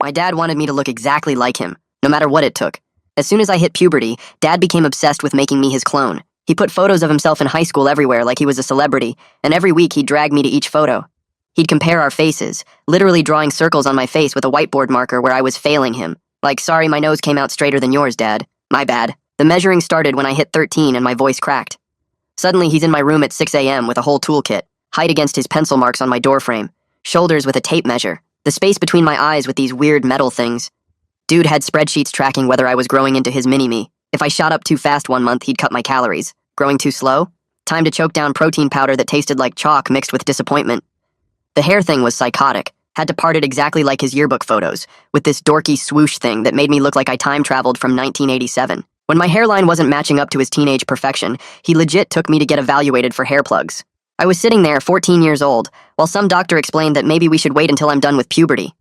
My dad wanted me to look exactly like him, no matter what it took. As soon as I hit puberty, Dad became obsessed with making me his clone. He put photos of himself in high school everywhere like he was a celebrity, and every week he'd drag me to each photo. He'd compare our faces, literally drawing circles on my face with a whiteboard marker where I was failing him. Like, sorry, my nose came out straighter than yours, Dad. My bad. The measuring started when I hit 13 and my voice cracked. Suddenly, he's in my room at 6 a.m. with a whole toolkit, height against his pencil marks on my doorframe, shoulders with a tape measure, the space between my eyes with these weird metal things. Dude had spreadsheets tracking whether I was growing into his mini-me. If I shot up too fast one month, he'd cut my calories. Growing too slow? Time to choke down protein powder that tasted like chalk mixed with disappointment. The hair thing was psychotic. Had to part it exactly like his yearbook photos, with this dorky swoosh thing that made me look like I time-traveled from 1987. When my hairline wasn't matching up to his teenage perfection, he legit took me to get evaluated for hair plugs. I was sitting there, 14 years old, while some doctor explained that maybe we should wait until I'm done with puberty.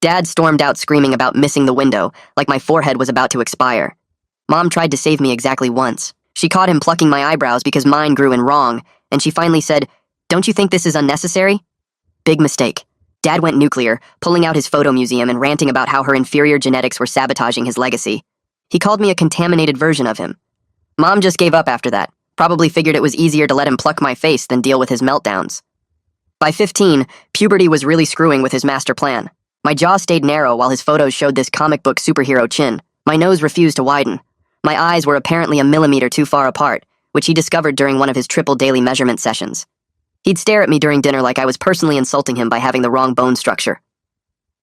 Dad stormed out screaming about missing the window, like my forehead was about to expire. Mom tried to save me exactly once. She caught him plucking my eyebrows because mine grew in wrong, and she finally said, "Don't you think this is unnecessary?" Big mistake. Dad went nuclear, pulling out his photo museum and ranting about how her inferior genetics were sabotaging his legacy. He called me a contaminated version of him. Mom just gave up after that, probably figured it was easier to let him pluck my face than deal with his meltdowns. By 15, puberty was really screwing with his master plan. My jaw stayed narrow while his photos showed this comic book superhero chin. My nose refused to widen. My eyes were apparently a millimeter too far apart, which he discovered during one of his triple daily measurement sessions. He'd stare at me during dinner like I was personally insulting him by having the wrong bone structure.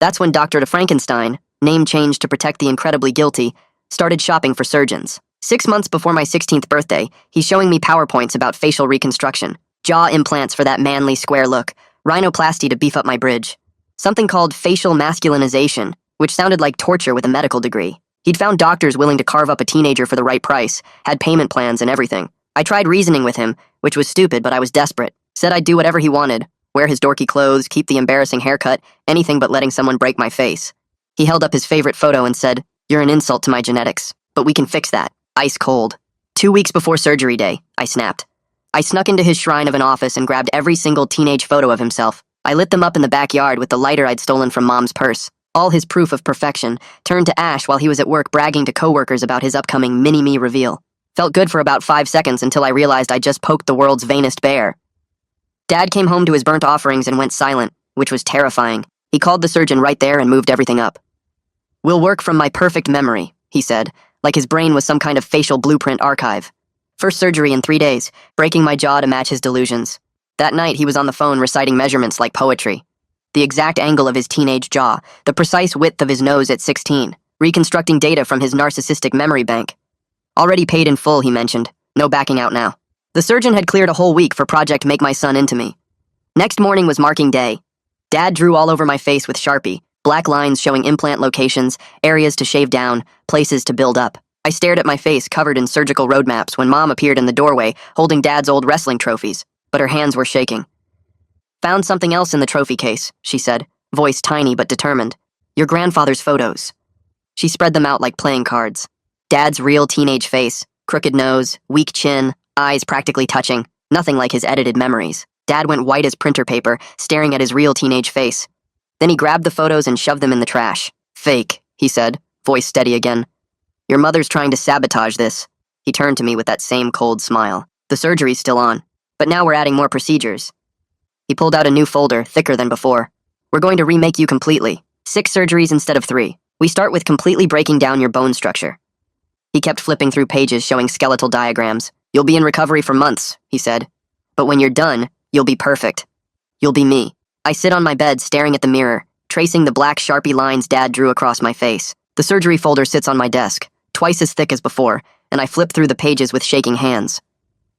That's when Dr. DeFrankenstein, name changed to protect the incredibly guilty, started shopping for surgeons. 6 months before my 16th birthday, he's showing me PowerPoints about facial reconstruction, jaw implants for that manly square look, rhinoplasty to beef up my bridge, something called facial masculinization, which sounded like torture with a medical degree. He'd found doctors willing to carve up a teenager for the right price, had payment plans and everything. I tried reasoning with him, which was stupid, but I was desperate. Said I'd do whatever he wanted, wear his dorky clothes, keep the embarrassing haircut, anything but letting someone break my face. He held up his favorite photo and said, "You're an insult to my genetics, but we can fix that." Ice cold. 2 weeks before surgery day, I snapped. I snuck into his shrine of an office and grabbed every single teenage photo of himself. I lit them up in the backyard with the lighter I'd stolen from Mom's purse. All his proof of perfection turned to ash while he was at work bragging to coworkers about his upcoming mini-me reveal. Felt good for about 5 seconds until I realized I just poked the world's vainest bear. Dad came home to his burnt offerings and went silent, which was terrifying. He called the surgeon right there and moved everything up. "We'll work from my perfect memory," he said, like his brain was some kind of facial blueprint archive. First surgery in 3 days, breaking my jaw to match his delusions. That night, he was on the phone reciting measurements like poetry. The exact angle of his teenage jaw, the precise width of his nose at 16, reconstructing data from his narcissistic memory bank. Already paid in full, he mentioned. No backing out now. The surgeon had cleared a whole week for Project Make My Son Into Me. Next morning was marking day. Dad drew all over my face with Sharpie, black lines showing implant locations, areas to shave down, places to build up. I stared at my face covered in surgical roadmaps when Mom appeared in the doorway holding Dad's old wrestling trophies, but her hands were shaking. "Found something else in the trophy case," she said, voice tiny but determined. "Your grandfather's photos." She spread them out like playing cards. Dad's real teenage face, crooked nose, weak chin, eyes practically touching, nothing like his edited memories. Dad went white as printer paper, staring at his real teenage face. Then he grabbed the photos and shoved them in the trash. "Fake," he said, voice steady again. "Your mother's trying to sabotage this." He turned to me with that same cold smile. "The surgery's still on, but now we're adding more procedures." He pulled out a new folder, thicker than before. "We're going to remake you completely. 6 surgeries instead of 3. We start with completely breaking down your bone structure." He kept flipping through pages showing skeletal diagrams. "You'll be in recovery for months," he said. "But when you're done, you'll be perfect. You'll be me." I sit on my bed staring at the mirror, tracing the black Sharpie lines Dad drew across my face. The surgery folder sits on my desk, twice as thick as before, and I flip through the pages with shaking hands.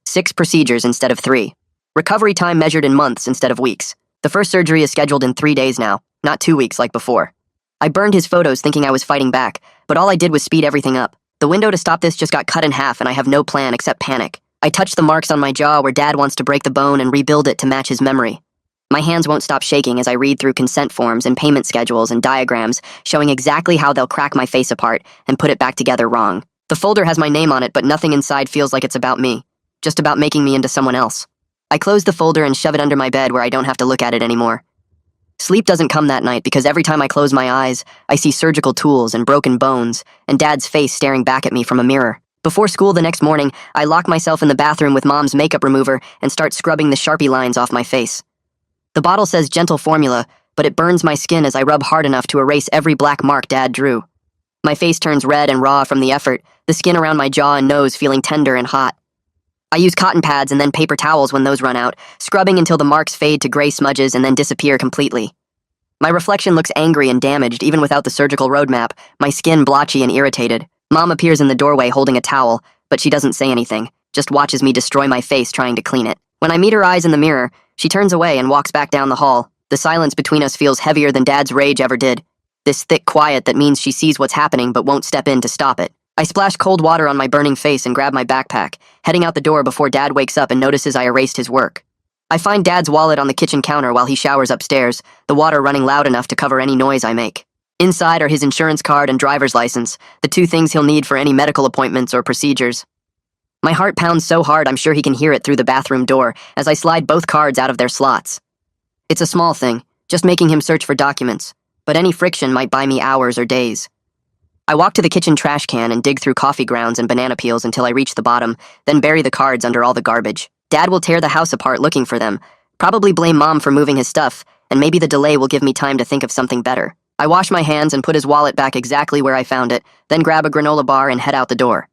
6 procedures instead of 3. Recovery time measured in months instead of weeks. The first surgery is scheduled in 3 days now, not 2 weeks like before. I burned his photos thinking I was fighting back, but all I did was speed everything up. The window to stop this just got cut in half and I have no plan except panic. I touch the marks on my jaw where Dad wants to break the bone and rebuild it to match his memory. My hands won't stop shaking as I read through consent forms and payment schedules and diagrams showing exactly how they'll crack my face apart and put it back together wrong. The folder has my name on it, but nothing inside feels like it's about me. Just about making me into someone else. I close the folder and shove it under my bed where I don't have to look at it anymore. Sleep doesn't come that night because every time I close my eyes, I see surgical tools and broken bones, and Dad's face staring back at me from a mirror. Before school the next morning, I lock myself in the bathroom with Mom's makeup remover and start scrubbing the Sharpie lines off my face. The bottle says gentle formula, but it burns my skin as I rub hard enough to erase every black mark Dad drew. My face turns red and raw from the effort, the skin around my jaw and nose feeling tender and hot. I use cotton pads and then paper towels when those run out, scrubbing until the marks fade to gray smudges and then disappear completely. My reflection looks angry and damaged even without the surgical roadmap, my skin blotchy and irritated. Mom appears in the doorway holding a towel, but she doesn't say anything, just watches me destroy my face trying to clean it. When I meet her eyes in the mirror, she turns away and walks back down the hall. The silence between us feels heavier than Dad's rage ever did. This thick quiet that means she sees what's happening but won't step in to stop it. I splash cold water on my burning face and grab my backpack, heading out the door before Dad wakes up and notices I erased his work. I find Dad's wallet on the kitchen counter while he showers upstairs, the water running loud enough to cover any noise I make. Inside are his insurance card and driver's license, the two things he'll need for any medical appointments or procedures. My heart pounds so hard I'm sure he can hear it through the bathroom door as I slide both cards out of their slots. It's a small thing, just making him search for documents, but any friction might buy me hours or days. I walk to the kitchen trash can and dig through coffee grounds and banana peels until I reach the bottom, then bury the cards under all the garbage. Dad will tear the house apart looking for them, probably blame Mom for moving his stuff, and maybe the delay will give me time to think of something better. I wash my hands and put his wallet back exactly where I found it, then grab a granola bar and head out the door.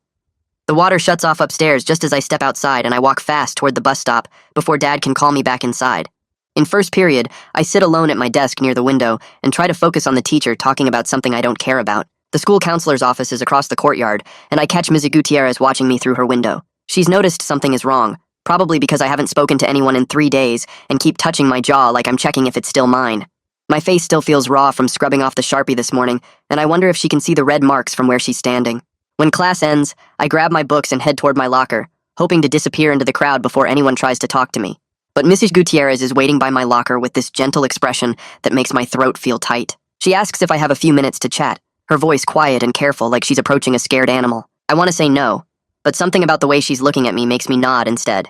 The water shuts off upstairs just as I step outside and I walk fast toward the bus stop before Dad can call me back inside. In first period, I sit alone at my desk near the window and try to focus on the teacher talking about something I don't care about. The school counselor's office is across the courtyard, and I catch Ms. Gutierrez watching me through her window. She's noticed something is wrong, probably because I haven't spoken to anyone in 3 days and keep touching my jaw like I'm checking if it's still mine. My face still feels raw from scrubbing off the Sharpie this morning, and I wonder if she can see the red marks from where she's standing. When class ends, I grab my books and head toward my locker, hoping to disappear into the crowd before anyone tries to talk to me. But Mrs. Gutierrez is waiting by my locker with this gentle expression that makes my throat feel tight. She asks if I have a few minutes to chat, her voice quiet and careful like she's approaching a scared animal. I want to say no, but something about the way she's looking at me makes me nod instead.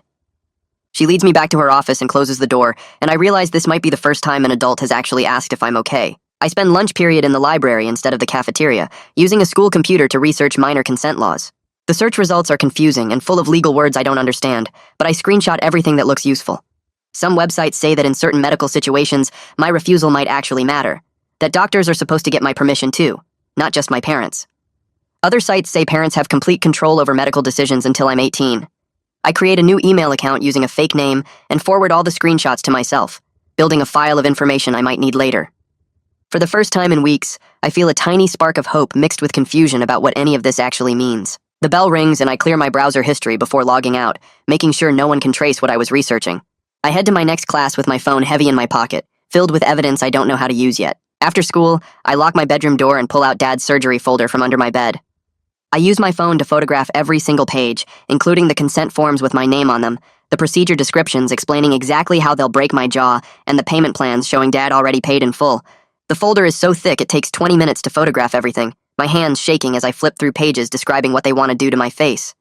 She leads me back to her office and closes the door, and I realize this might be the first time an adult has actually asked if I'm okay. I spend lunch period in the library instead of the cafeteria, using a school computer to research minor consent laws. The search results are confusing and full of legal words I don't understand, but I screenshot everything that looks useful. Some websites say that in certain medical situations, my refusal might actually matter, that doctors are supposed to get my permission too, not just my parents. Other sites say parents have complete control over medical decisions until I'm 18. I create a new email account using a fake name and forward all the screenshots to myself, building a file of information I might need later. For the first time in weeks, I feel a tiny spark of hope mixed with confusion about what any of this actually means. The bell rings and I clear my browser history before logging out, making sure no one can trace what I was researching. I head to my next class with my phone heavy in my pocket, filled with evidence I don't know how to use yet. After school, I lock my bedroom door and pull out Dad's surgery folder from under my bed. I use my phone to photograph every single page, including the consent forms with my name on them, the procedure descriptions explaining exactly how they'll break my jaw, and the payment plans showing Dad already paid in full. The folder is so thick it takes 20 minutes to photograph everything, my hands shaking as I flip through pages describing what they want to do to my face.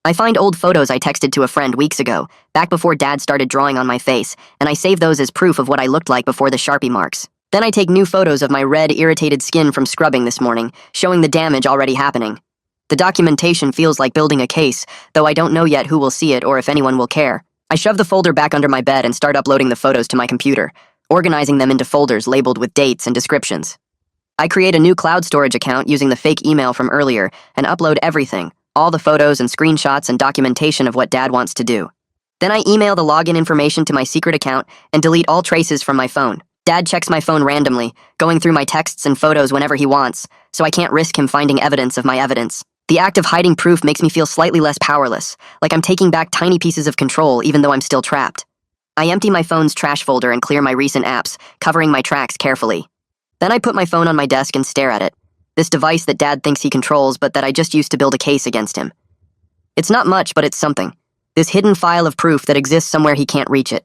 I find old photos I texted to a friend weeks ago, back before Dad started drawing on my face, and I save those as proof of what I looked like before the Sharpie marks. Then I take new photos of my red, irritated skin from scrubbing this morning, showing the damage already happening. The documentation feels like building a case, though I don't know yet who will see it or if anyone will care. I shove the folder back under my bed and start uploading the photos to my computer, organizing them into folders labeled with dates and descriptions. I create a new cloud storage account using the fake email from earlier and upload everything, all the photos and screenshots and documentation of what Dad wants to do. Then I email the login information to my secret account and delete all traces from my phone. Dad checks my phone randomly, going through my texts and photos whenever he wants, so I can't risk him finding evidence of my evidence. The act of hiding proof makes me feel slightly less powerless, like I'm taking back tiny pieces of control even though I'm still trapped. I empty my phone's trash folder and clear my recent apps, covering my tracks carefully. Then I put my phone on my desk and stare at it, this device that Dad thinks he controls but that I just used to build a case against him. It's not much, but it's something. This hidden file of proof that exists somewhere he can't reach it.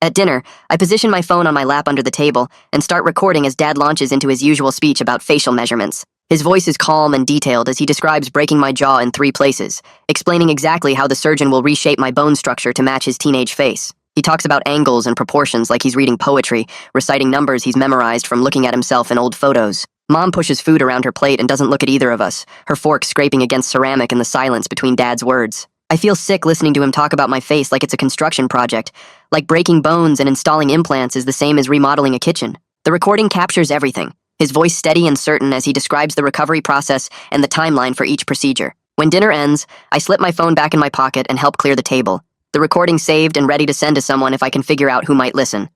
At dinner, I position my phone on my lap under the table and start recording as Dad launches into his usual speech about facial measurements. His voice is calm and detailed as he describes breaking my jaw in 3 places, explaining exactly how the surgeon will reshape my bone structure to match his teenage face. He talks about angles and proportions like he's reading poetry, reciting numbers he's memorized from looking at himself in old photos. Mom pushes food around her plate and doesn't look at either of us, her fork scraping against ceramic in the silence between Dad's words. I feel sick listening to him talk about my face like it's a construction project, like breaking bones and installing implants is the same as remodeling a kitchen. The recording captures everything, his voice steady and certain as he describes the recovery process and the timeline for each procedure. When dinner ends, I slip my phone back in my pocket and help clear the table, the recording saved and ready to send to someone if I can figure out who might listen.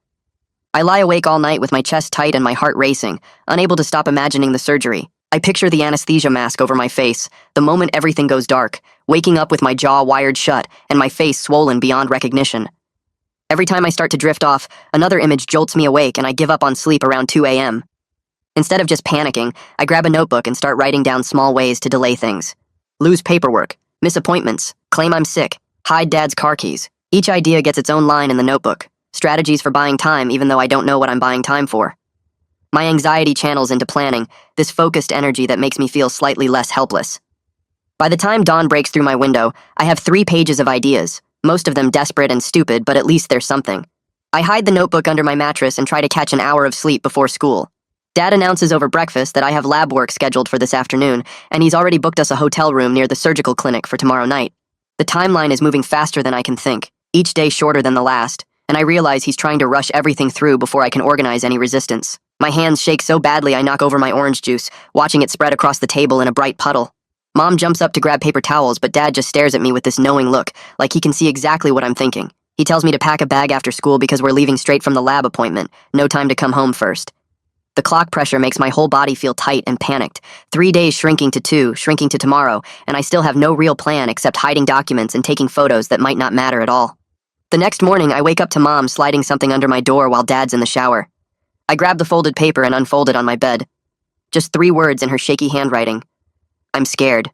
I lie awake all night with my chest tight and my heart racing, unable to stop imagining the surgery. I picture the anesthesia mask over my face, the moment everything goes dark, waking up with my jaw wired shut and my face swollen beyond recognition. Every time I start to drift off, another image jolts me awake and I give up on sleep around 2 a.m. Instead of just panicking, I grab a notebook and start writing down small ways to delay things. Lose paperwork, miss appointments, claim I'm sick, hide Dad's car keys. Each idea gets its own line in the notebook. Strategies for buying time even though I don't know what I'm buying time for. My anxiety channels into planning, this focused energy that makes me feel slightly less helpless. By the time dawn breaks through my window, I have 3 pages of ideas, most of them desperate and stupid, but at least there's something. I hide the notebook under my mattress and try to catch an hour of sleep before school. Dad announces over breakfast that I have lab work scheduled for this afternoon, and he's already booked us a hotel room near the surgical clinic for tomorrow night. The timeline is moving faster than I can think, each day shorter than the last, and I realize he's trying to rush everything through before I can organize any resistance. My hands shake so badly I knock over my orange juice, watching it spread across the table in a bright puddle. Mom jumps up to grab paper towels, but Dad just stares at me with this knowing look, like he can see exactly what I'm thinking. He tells me to pack a bag after school because we're leaving straight from the lab appointment, no time to come home first. The clock pressure makes my whole body feel tight and panicked. 3 days shrinking to 2, shrinking to tomorrow, and I still have no real plan except hiding documents and taking photos that might not matter at all. The next morning, I wake up to Mom sliding something under my door while Dad's in the shower. I grab the folded paper and unfold it on my bed. Just 3 words in her shaky handwriting. I'm scared.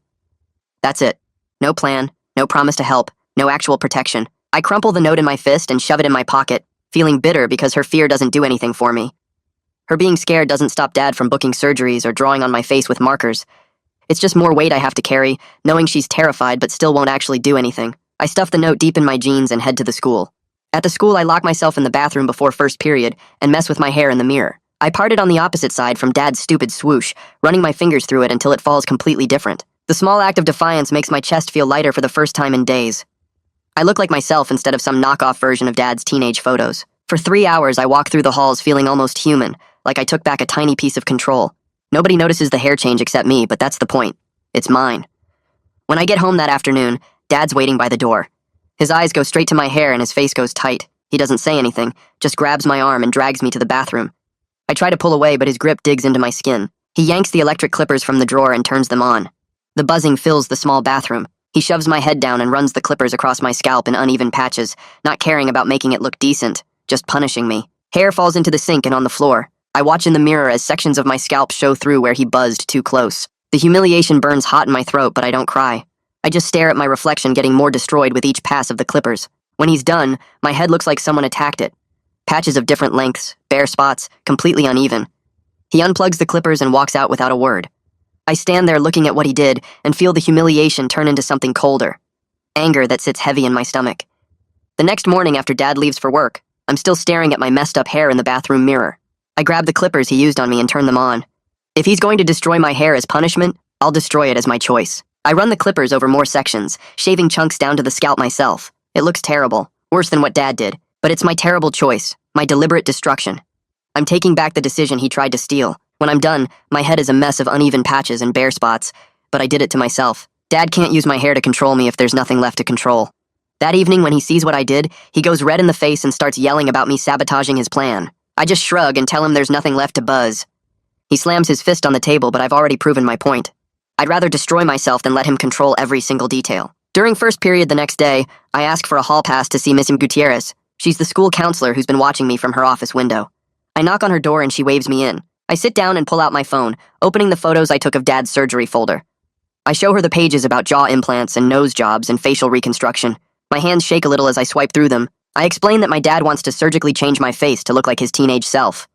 That's it. No plan, no promise to help, no actual protection. I crumple the note in my fist and shove it in my pocket, feeling bitter because her fear doesn't do anything for me. Her being scared doesn't stop Dad from booking surgeries or drawing on my face with markers. It's just more weight I have to carry, knowing she's terrified but still won't actually do anything. I stuff the note deep in my jeans and head to the school. At the school, I lock myself in the bathroom before first period and mess with my hair in the mirror. I part it on the opposite side from Dad's stupid swoosh, running my fingers through it until it falls completely different. The small act of defiance makes my chest feel lighter for the first time in days. I look like myself instead of some knockoff version of Dad's teenage photos. For 3 hours, I walk through the halls feeling almost human, like I took back a tiny piece of control. Nobody notices the hair change except me, but that's the point. It's mine. When I get home that afternoon, Dad's waiting by the door. His eyes go straight to my hair and his face goes tight. He doesn't say anything, just grabs my arm and drags me to the bathroom. I try to pull away, but his grip digs into my skin. He yanks the electric clippers from the drawer and turns them on. The buzzing fills the small bathroom. He shoves my head down and runs the clippers across my scalp in uneven patches, not caring about making it look decent, just punishing me. Hair falls into the sink and on the floor. I watch in the mirror as sections of my scalp show through where he buzzed too close. The humiliation burns hot in my throat, but I don't cry. I just stare at my reflection getting more destroyed with each pass of the clippers. When he's done, my head looks like someone attacked it. Patches of different lengths, bare spots, completely uneven. He unplugs the clippers and walks out without a word. I stand there looking at what he did and feel the humiliation turn into something colder. Anger that sits heavy in my stomach. The next morning after Dad leaves for work, I'm still staring at my messed up hair in the bathroom mirror. I grab the clippers he used on me and turn them on. If he's going to destroy my hair as punishment, I'll destroy it as my choice. I run the clippers over more sections, shaving chunks down to the scalp myself. It looks terrible, worse than what Dad did, but it's my terrible choice, my deliberate destruction. I'm taking back the decision he tried to steal. When I'm done, my head is a mess of uneven patches and bare spots, but I did it to myself. Dad can't use my hair to control me if there's nothing left to control. That evening, when he sees what I did, he goes red in the face and starts yelling about me sabotaging his plan. I just shrug and tell him there's nothing left to buzz. He slams his fist on the table, but I've already proven my point. I'd rather destroy myself than let him control every single detail. During first period the next day, I ask for a hall pass to see Miss Gutierrez. She's the school counselor who's been watching me from her office window. I knock on her door and she waves me in. I sit down and pull out my phone, opening the photos I took of Dad's surgery folder. I show her the pages about jaw implants and nose jobs and facial reconstruction. My hands shake a little as I swipe through them. I explain that my dad wants to surgically change my face to look like his teenage self.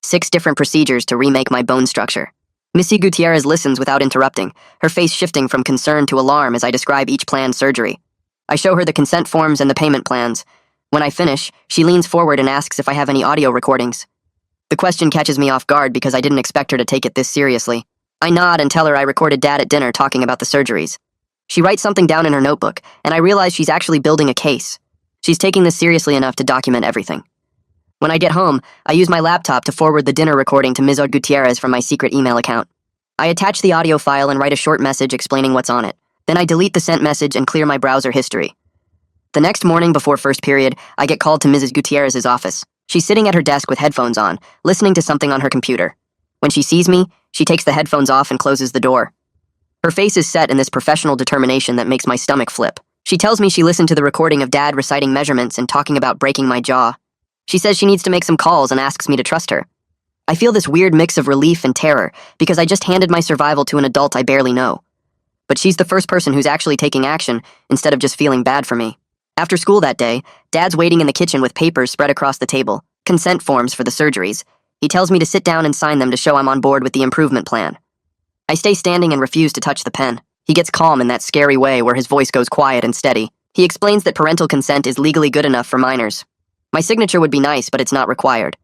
6 different procedures to remake my bone structure. Missy Gutierrez listens without interrupting, her face shifting from concern to alarm as I describe each planned surgery. I show her the consent forms and the payment plans. When I finish, she leans forward and asks if I have any audio recordings. The question catches me off guard because I didn't expect her to take it this seriously. I nod and tell her I recorded Dad at dinner talking about the surgeries. She writes something down in her notebook, and I realize she's actually building a case. She's taking this seriously enough to document everything. When I get home, I use my laptop to forward the dinner recording to Ms. Gutierrez from my secret email account. I attach the audio file and write a short message explaining what's on it. Then I delete the sent message and clear my browser history. The next morning before first period, I get called to Mrs. Gutierrez's office. She's sitting at her desk with headphones on, listening to something on her computer. When she sees me, she takes the headphones off and closes the door. Her face is set in this professional determination that makes my stomach flip. She tells me she listened to the recording of Dad reciting measurements and talking about breaking my jaw. She says she needs to make some calls and asks me to trust her. I feel this weird mix of relief and terror because I just handed my survival to an adult I barely know. But she's the first person who's actually taking action instead of just feeling bad for me. After school that day, Dad's waiting in the kitchen with papers spread across the table, consent forms for the surgeries. He tells me to sit down and sign them to show I'm on board with the improvement plan. I stay standing and refuse to touch the pen. He gets calm in that scary way where his voice goes quiet and steady. He explains that parental consent is legally good enough for minors. My signature would be nice, but it's not required.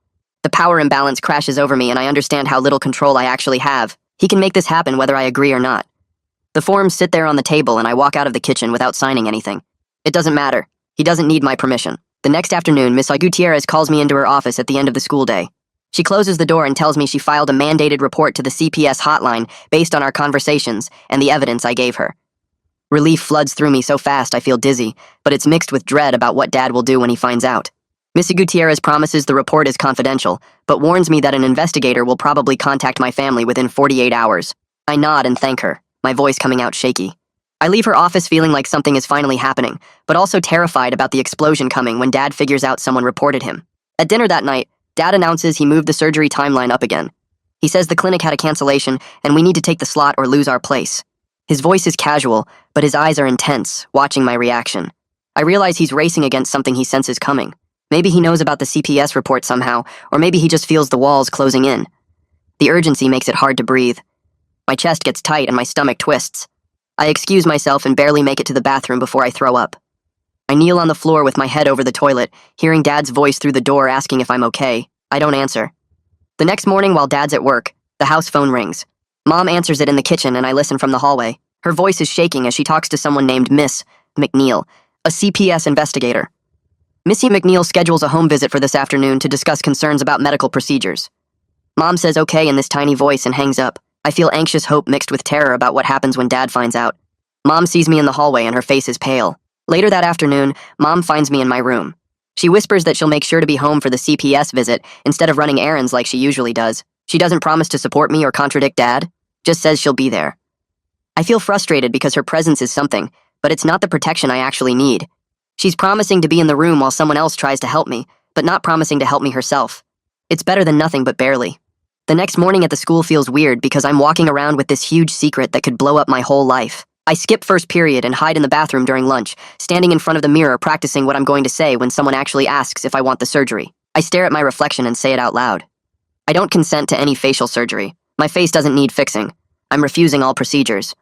The power imbalance crashes over me and I understand how little control I actually have. He can make this happen whether I agree or not. The forms sit there on the table and I walk out of the kitchen without signing anything. It doesn't matter. He doesn't need my permission. The next afternoon, Miss Gutierrez calls me into her office at the end of the school day. She closes the door and tells me she filed a mandated report to the CPS hotline based on our conversations and the evidence I gave her. Relief floods through me so fast I feel dizzy, but it's mixed with dread about what Dad will do when he finds out. Miss Gutierrez promises the report is confidential, but warns me that an investigator will probably contact my family within 48 hours. I nod and thank her, my voice coming out shaky. I leave her office feeling like something is finally happening, but also terrified about the explosion coming when Dad figures out someone reported him. At dinner that night, Dad announces he moved the surgery timeline up again. He says the clinic had a cancellation and we need to take the slot or lose our place. His voice is casual, but his eyes are intense, watching my reaction. I realize he's racing against something he senses coming. Maybe he knows about the CPS report somehow, or maybe he just feels the walls closing in. The urgency makes it hard to breathe. My chest gets tight and my stomach twists. I excuse myself and barely make it to the bathroom before I throw up. I kneel on the floor with my head over the toilet, hearing Dad's voice through the door asking if I'm okay. I don't answer. The next morning while Dad's at work, the house phone rings. Mom answers it in the kitchen and I listen from the hallway. Her voice is shaking as she talks to someone named Miss McNeil, a CPS investigator. Missy McNeil schedules a home visit for this afternoon to discuss concerns about medical procedures. Mom says okay in this tiny voice and hangs up. I feel anxious hope mixed with terror about what happens when Dad finds out. Mom sees me in the hallway and her face is pale. Later that afternoon, Mom finds me in my room. She whispers that she'll make sure to be home for the CPS visit instead of running errands like she usually does. She doesn't promise to support me or contradict Dad, just says she'll be there. I feel frustrated because her presence is something, but it's not the protection I actually need. She's promising to be in the room while someone else tries to help me, but not promising to help me herself. It's better than nothing but barely. The next morning at the school feels weird because I'm walking around with this huge secret that could blow up my whole life. I skip first period and hide in the bathroom during lunch, standing in front of the mirror practicing what I'm going to say when someone actually asks if I want the surgery. I stare at my reflection and say it out loud. I don't consent to any facial surgery. My face doesn't need fixing. I'm refusing all procedures.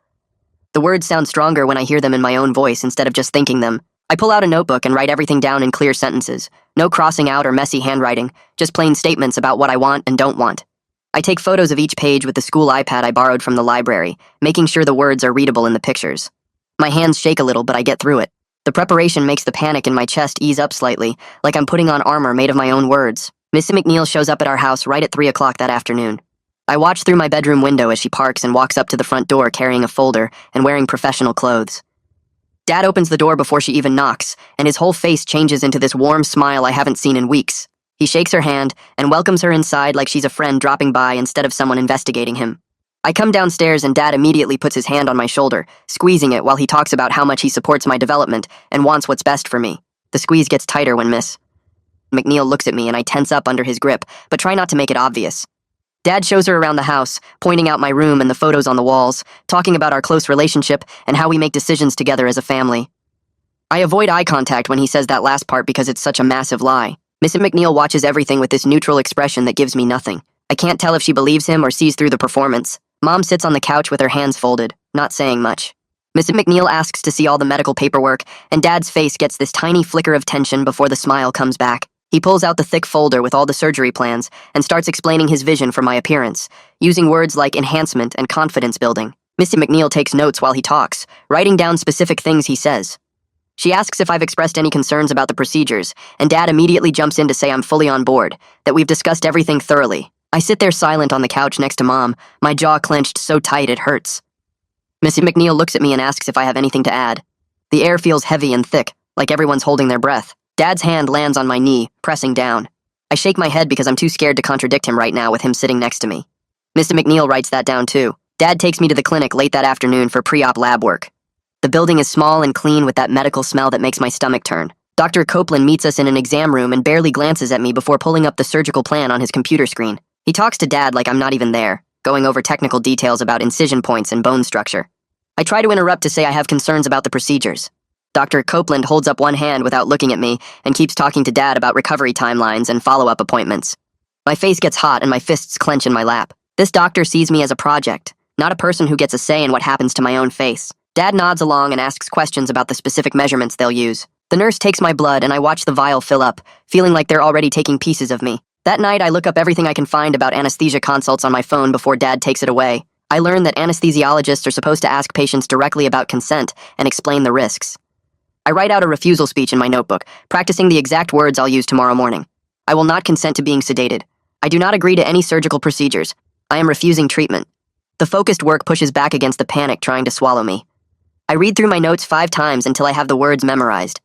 The words sound stronger when I hear them in my own voice instead of just thinking them. I pull out a notebook and write everything down in clear sentences. No crossing out or messy handwriting, just plain statements about what I want and don't want. I take photos of each page with the school iPad I borrowed from the library, making sure the words are readable in the pictures. My hands shake a little, but I get through it. The preparation makes the panic in my chest ease up slightly, like I'm putting on armor made of my own words. Miss McNeil shows up at our house right at 3 o'clock that afternoon. I watch through my bedroom window as she parks and walks up to the front door carrying a folder and wearing professional clothes. Dad opens the door before she even knocks, and his whole face changes into this warm smile I haven't seen in weeks. He shakes her hand and welcomes her inside like she's a friend dropping by instead of someone investigating him. I come downstairs and Dad immediately puts his hand on my shoulder, squeezing it while he talks about how much he supports my development and wants what's best for me. The squeeze gets tighter when Miss McNeil looks at me and I tense up under his grip, but try not to make it obvious. Dad shows her around the house, pointing out my room and the photos on the walls, talking about our close relationship and how we make decisions together as a family. I avoid eye contact when he says that last part because it's such a massive lie. Miss McNeil watches everything with this neutral expression that gives me nothing. I can't tell if she believes him or sees through the performance. Mom sits on the couch with her hands folded, not saying much. Mrs. McNeil asks to see all the medical paperwork, and Dad's face gets this tiny flicker of tension before the smile comes back. He pulls out the thick folder with all the surgery plans and starts explaining his vision for my appearance, using words like enhancement and confidence building. Mrs. McNeil takes notes while he talks, writing down specific things he says. She asks if I've expressed any concerns about the procedures, and Dad immediately jumps in to say I'm fully on board, that we've discussed everything thoroughly. I sit there silent on the couch next to Mom, my jaw clenched so tight it hurts. Mrs. McNeil looks at me and asks if I have anything to add. The air feels heavy and thick, like everyone's holding their breath. Dad's hand lands on my knee, pressing down. I shake my head because I'm too scared to contradict him right now with him sitting next to me. Mr. McNeil writes that down too. Dad takes me to the clinic late that afternoon for pre-op lab work. The building is small and clean with that medical smell that makes my stomach turn. Dr. Copeland meets us in an exam room and barely glances at me before pulling up the surgical plan on his computer screen. He talks to Dad like I'm not even there, going over technical details about incision points and bone structure. I try to interrupt to say I have concerns about the procedures. Dr. Copeland holds up one hand without looking at me and keeps talking to Dad about recovery timelines and follow-up appointments. My face gets hot and my fists clench in my lap. This doctor sees me as a project, not a person who gets a say in what happens to my own face. Dad nods along and asks questions about the specific measurements they'll use. The nurse takes my blood and I watch the vial fill up, feeling like they're already taking pieces of me. That night, I look up everything I can find about anesthesia consults on my phone before Dad takes it away. I learn that anesthesiologists are supposed to ask patients directly about consent and explain the risks. I write out a refusal speech in my notebook, practicing the exact words I'll use tomorrow morning. I will not consent to being sedated. I do not agree to any surgical procedures. I am refusing treatment. The focused work pushes back against the panic trying to swallow me. I read through my notes 5 times until I have the words memorized.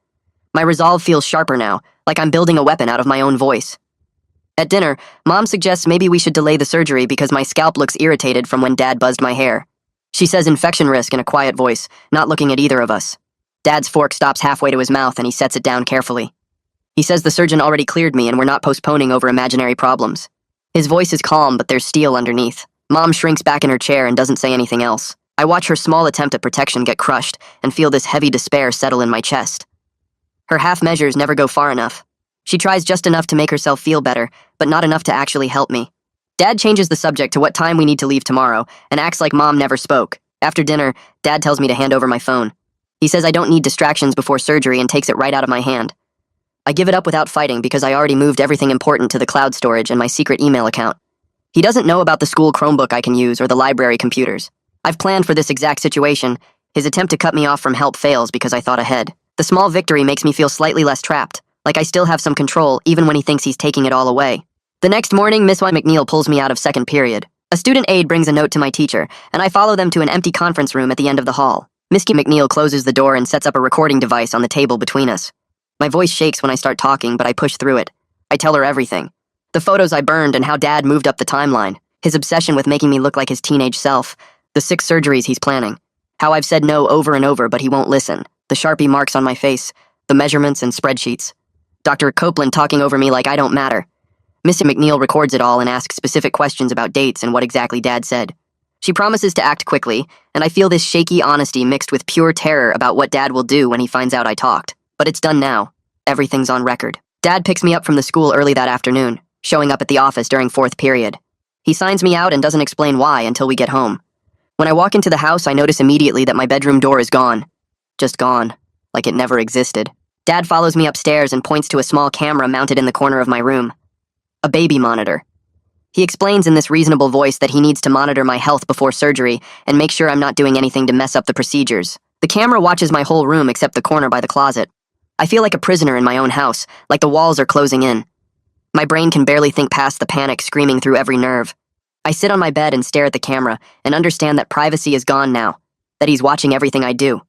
My resolve feels sharper now, like I'm building a weapon out of my own voice. At dinner, Mom suggests maybe we should delay the surgery because my scalp looks irritated from when Dad buzzed my hair. She says infection risk in a quiet voice, not looking at either of us. Dad's fork stops halfway to his mouth and he sets it down carefully. He says the surgeon already cleared me and we're not postponing over imaginary problems. His voice is calm, but there's steel underneath. Mom shrinks back in her chair and doesn't say anything else. I watch her small attempt at protection get crushed and feel this heavy despair settle in my chest. Her half measures never go far enough. She tries just enough to make herself feel better, but not enough to actually help me. Dad changes the subject to what time we need to leave tomorrow and acts like Mom never spoke. After dinner, Dad tells me to hand over my phone. He says I don't need distractions before surgery and takes it right out of my hand. I give it up without fighting because I already moved everything important to the cloud storage and my secret email account. He doesn't know about the school Chromebook I can use or the library computers. I've planned for this exact situation. His attempt to cut me off from help fails because I thought ahead. The small victory makes me feel slightly less trapped, like I still have some control even when he thinks he's taking it all away. The next morning, Miss McNeil pulls me out of second period. A student aide brings a note to my teacher, and I follow them to an empty conference room at the end of the hall. Miss McNeil closes the door and sets up a recording device on the table between us. My voice shakes when I start talking, but I push through it. I tell her everything. The photos I burned and how Dad moved up the timeline. His obsession with making me look like his teenage self. The 6 surgeries he's planning. How I've said no over and over, but he won't listen. The Sharpie marks on my face. The measurements and spreadsheets. Dr. Copeland talking over me like I don't matter. Miss McNeil records it all and asks specific questions about dates and what exactly Dad said. She promises to act quickly, and I feel this shaky honesty mixed with pure terror about what Dad will do when he finds out I talked. But it's done now. Everything's on record. Dad picks me up from the school early that afternoon, showing up at the office during 4th period. He signs me out and doesn't explain why until we get home. When I walk into the house, I notice immediately that my bedroom door is gone. Just gone. Like it never existed. Dad follows me upstairs and points to a small camera mounted in the corner of my room. A baby monitor. He explains in this reasonable voice that he needs to monitor my health before surgery and make sure I'm not doing anything to mess up the procedures. The camera watches my whole room except the corner by the closet. I feel like a prisoner in my own house, like the walls are closing in. My brain can barely think past the panic screaming through every nerve. I sit on my bed and stare at the camera and understand that privacy is gone now, that he's watching everything I do.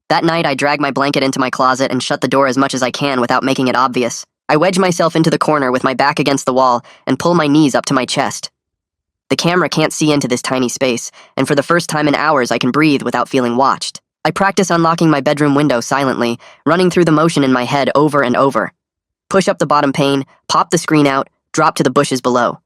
That night, I drag my blanket into my closet and shut the door as much as I can without making it obvious. I wedge myself into the corner with my back against the wall and pull my knees up to my chest. The camera can't see into this tiny space, and for the first time in hours, I can breathe without feeling watched. I practice unlocking my bedroom window silently, running through the motion in my head over and over. Push up the bottom pane, pop the screen out, drop to the bushes below.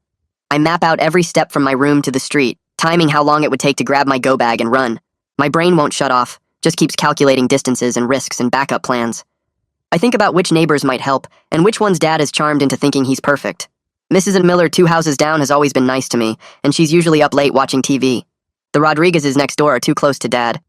I map out every step from my room to the street, timing how long it would take to grab my go bag and run. My brain won't shut off, just keeps calculating distances and risks and backup plans. I think about which neighbors might help, and which one's Dad is charmed into thinking he's perfect. Mrs. Miller 2 houses down has always been nice to me, and she's usually up late watching TV. The Rodriguezes next door are too close to Dad.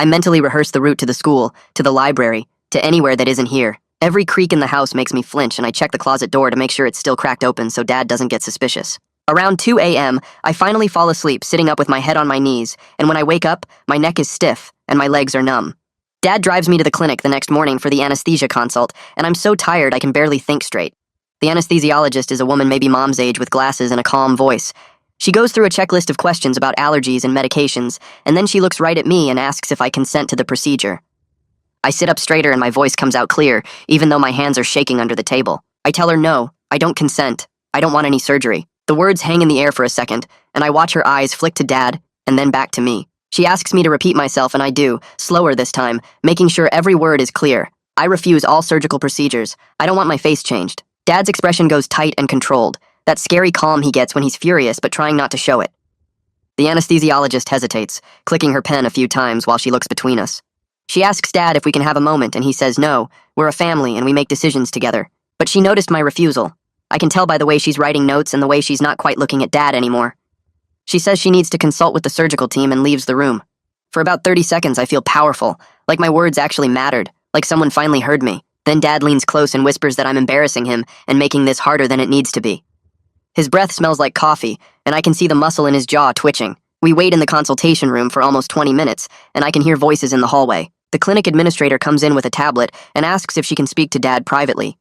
I mentally rehearse the route to the school, to the library, to anywhere that isn't here. Every creak in the house makes me flinch, and I check the closet door to make sure it's still cracked open so Dad doesn't get suspicious. Around 2 a.m., I finally fall asleep, sitting up with my head on my knees, and when I wake up, my neck is stiff and my legs are numb. Dad drives me to the clinic the next morning for the anesthesia consult, and I'm so tired I can barely think straight. The anesthesiologist is a woman maybe Mom's age with glasses and a calm voice. She goes through a checklist of questions about allergies and medications, and then she looks right at me and asks if I consent to the procedure. I sit up straighter and my voice comes out clear, even though my hands are shaking under the table. I tell her no, I don't consent. I don't want any surgery. The words hang in the air for a second, and I watch her eyes flick to Dad, and then back to me. She asks me to repeat myself, and I do, slower this time, making sure every word is clear. I refuse all surgical procedures. I don't want my face changed. Dad's expression goes tight and controlled, that scary calm he gets when he's furious but trying not to show it. The anesthesiologist hesitates, clicking her pen a few times while she looks between us. She asks Dad if we can have a moment, and he says no, we're a family and we make decisions together. But she noticed my refusal. I can tell by the way she's writing notes and the way she's not quite looking at Dad anymore. She says she needs to consult with the surgical team and leaves the room. For about 30 seconds, I feel powerful, like my words actually mattered, like someone finally heard me. Then Dad leans close and whispers that I'm embarrassing him and making this harder than it needs to be. His breath smells like coffee, and I can see the muscle in his jaw twitching. We wait in the consultation room for almost 20 minutes, and I can hear voices in the hallway. The clinic administrator comes in with a tablet and asks if she can speak to Dad privately.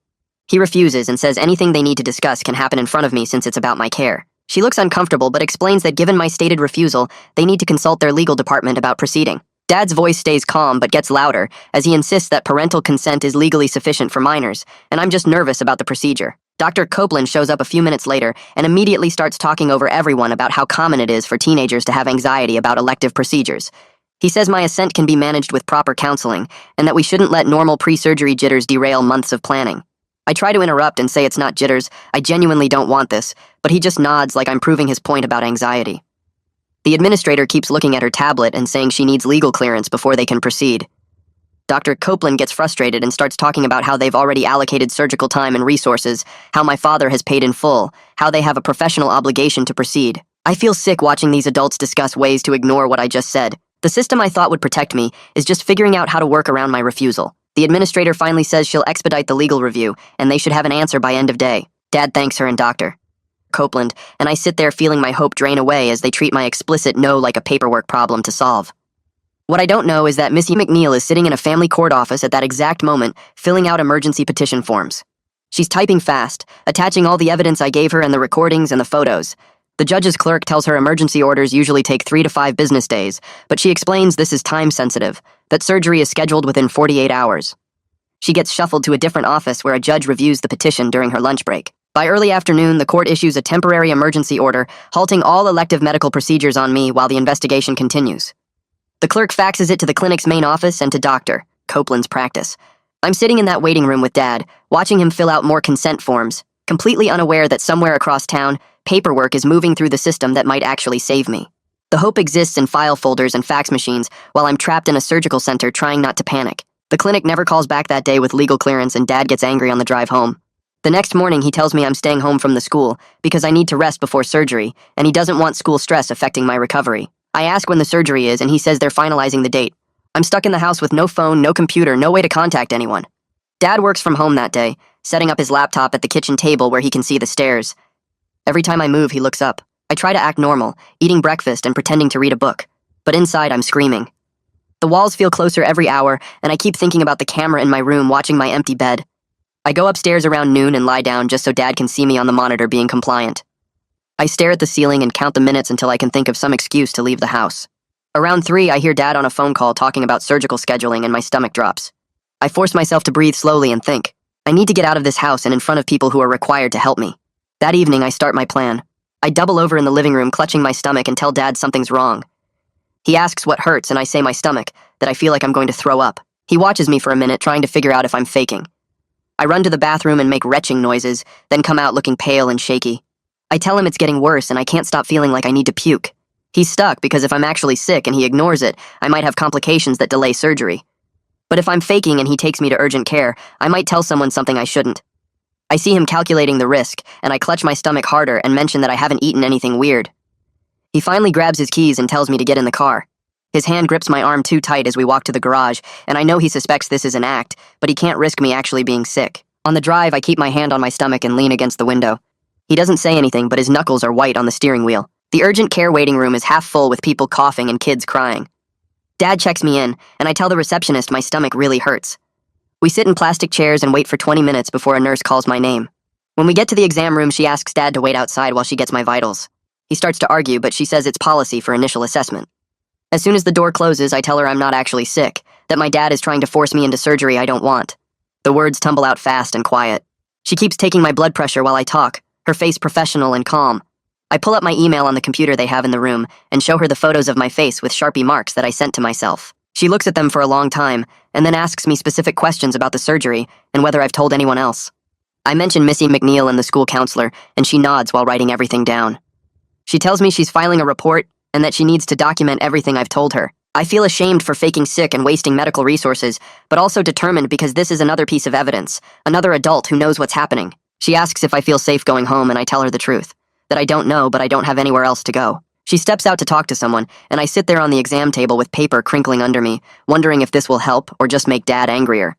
He refuses and says anything they need to discuss can happen in front of me since it's about my care. She looks uncomfortable but explains that given my stated refusal, they need to consult their legal department about proceeding. Dad's voice stays calm but gets louder as he insists that parental consent is legally sufficient for minors, and I'm just nervous about the procedure. Dr. Copeland shows up a few minutes later and immediately starts talking over everyone about how common it is for teenagers to have anxiety about elective procedures. He says my assent can be managed with proper counseling and that we shouldn't let normal pre-surgery jitters derail months of planning. I try to interrupt and say it's not jitters, I genuinely don't want this, but he just nods like I'm proving his point about anxiety. The administrator keeps looking at her tablet and saying she needs legal clearance before they can proceed. Dr. Copeland gets frustrated and starts talking about how they've already allocated surgical time and resources, how my father has paid in full, how they have a professional obligation to proceed. I feel sick watching these adults discuss ways to ignore what I just said. The system I thought would protect me is just figuring out how to work around my refusal. The administrator finally says she'll expedite the legal review, and they should have an answer by end of day. Dad thanks her and Dr. Copeland, and I sit there feeling my hope drain away as they treat my explicit no like a paperwork problem to solve. What I don't know is that Missy McNeil is sitting in a family court office at that exact moment, filling out emergency petition forms. She's typing fast, attaching all the evidence I gave her and the recordings and the photos. The judge's clerk tells her emergency orders usually take 3 to 5 business days, but she explains this is time-sensitive, that surgery is scheduled within 48 hours. She gets shuffled to a different office where a judge reviews the petition during her lunch break. By early afternoon, the court issues a temporary emergency order, halting all elective medical procedures on me while the investigation continues. The clerk faxes it to the clinic's main office and to Dr. Copeland's practice. I'm sitting in that waiting room with Dad, watching him fill out more consent forms, completely unaware that somewhere across town, paperwork is moving through the system that might actually save me. The hope exists in file folders and fax machines while I'm trapped in a surgical center trying not to panic. The clinic never calls back that day with legal clearance, and Dad gets angry on the drive home. The next morning, he tells me I'm staying home from the school because I need to rest before surgery, and he doesn't want school stress affecting my recovery. I ask when the surgery is, and he says they're finalizing the date. I'm stuck in the house with no phone, no computer, no way to contact anyone. Dad works from home that day, setting up his laptop at the kitchen table where he can see the stairs. Every time I move, he looks up. I try to act normal, eating breakfast and pretending to read a book. But inside, I'm screaming. The walls feel closer every hour, and I keep thinking about the camera in my room watching my empty bed. I go upstairs around noon and lie down just so Dad can see me on the monitor being compliant. I stare at the ceiling and count the minutes until I can think of some excuse to leave the house. Around 3, I hear Dad on a phone call talking about surgical scheduling and my stomach drops. I force myself to breathe slowly and think, I need to get out of this house and in front of people who are required to help me. That evening, I start my plan. I double over in the living room, clutching my stomach, and tell Dad something's wrong. He asks what hurts, and I say my stomach, that I feel like I'm going to throw up. He watches me for a minute, trying to figure out if I'm faking. I run to the bathroom and make retching noises, then come out looking pale and shaky. I tell him it's getting worse and I can't stop feeling like I need to puke. He's stuck because if I'm actually sick and he ignores it, I might have complications that delay surgery. But if I'm faking and he takes me to urgent care, I might tell someone something I shouldn't. I see him calculating the risk, and I clutch my stomach harder and mention that I haven't eaten anything weird. He finally grabs his keys and tells me to get in the car. His hand grips my arm too tight as we walk to the garage, and I know he suspects this is an act, but he can't risk me actually being sick. On the drive, I keep my hand on my stomach and lean against the window. He doesn't say anything, but his knuckles are white on the steering wheel. The urgent care waiting room is half full with people coughing and kids crying. Dad checks me in, and I tell the receptionist my stomach really hurts. We sit in plastic chairs and wait for 20 minutes before a nurse calls my name. When we get to the exam room, she asks Dad to wait outside while she gets my vitals. He starts to argue, but she says it's policy for initial assessment. As soon as the door closes, I tell her I'm not actually sick, that my dad is trying to force me into surgery I don't want. The words tumble out fast and quiet. She keeps taking my blood pressure while I talk, her face professional and calm. I pull up my email on the computer they have in the room and show her the photos of my face with Sharpie marks that I sent to myself. She looks at them for a long time and then asks me specific questions about the surgery and whether I've told anyone else. I mention Missy McNeil and the school counselor, and she nods while writing everything down. She tells me she's filing a report and that she needs to document everything I've told her. I feel ashamed for faking sick and wasting medical resources, but also determined because this is another piece of evidence, another adult who knows what's happening. She asks if I feel safe going home, and I tell her the truth, that I don't know, but I don't have anywhere else to go. She steps out to talk to someone, and I sit there on the exam table with paper crinkling under me, wondering if this will help or just make Dad angrier.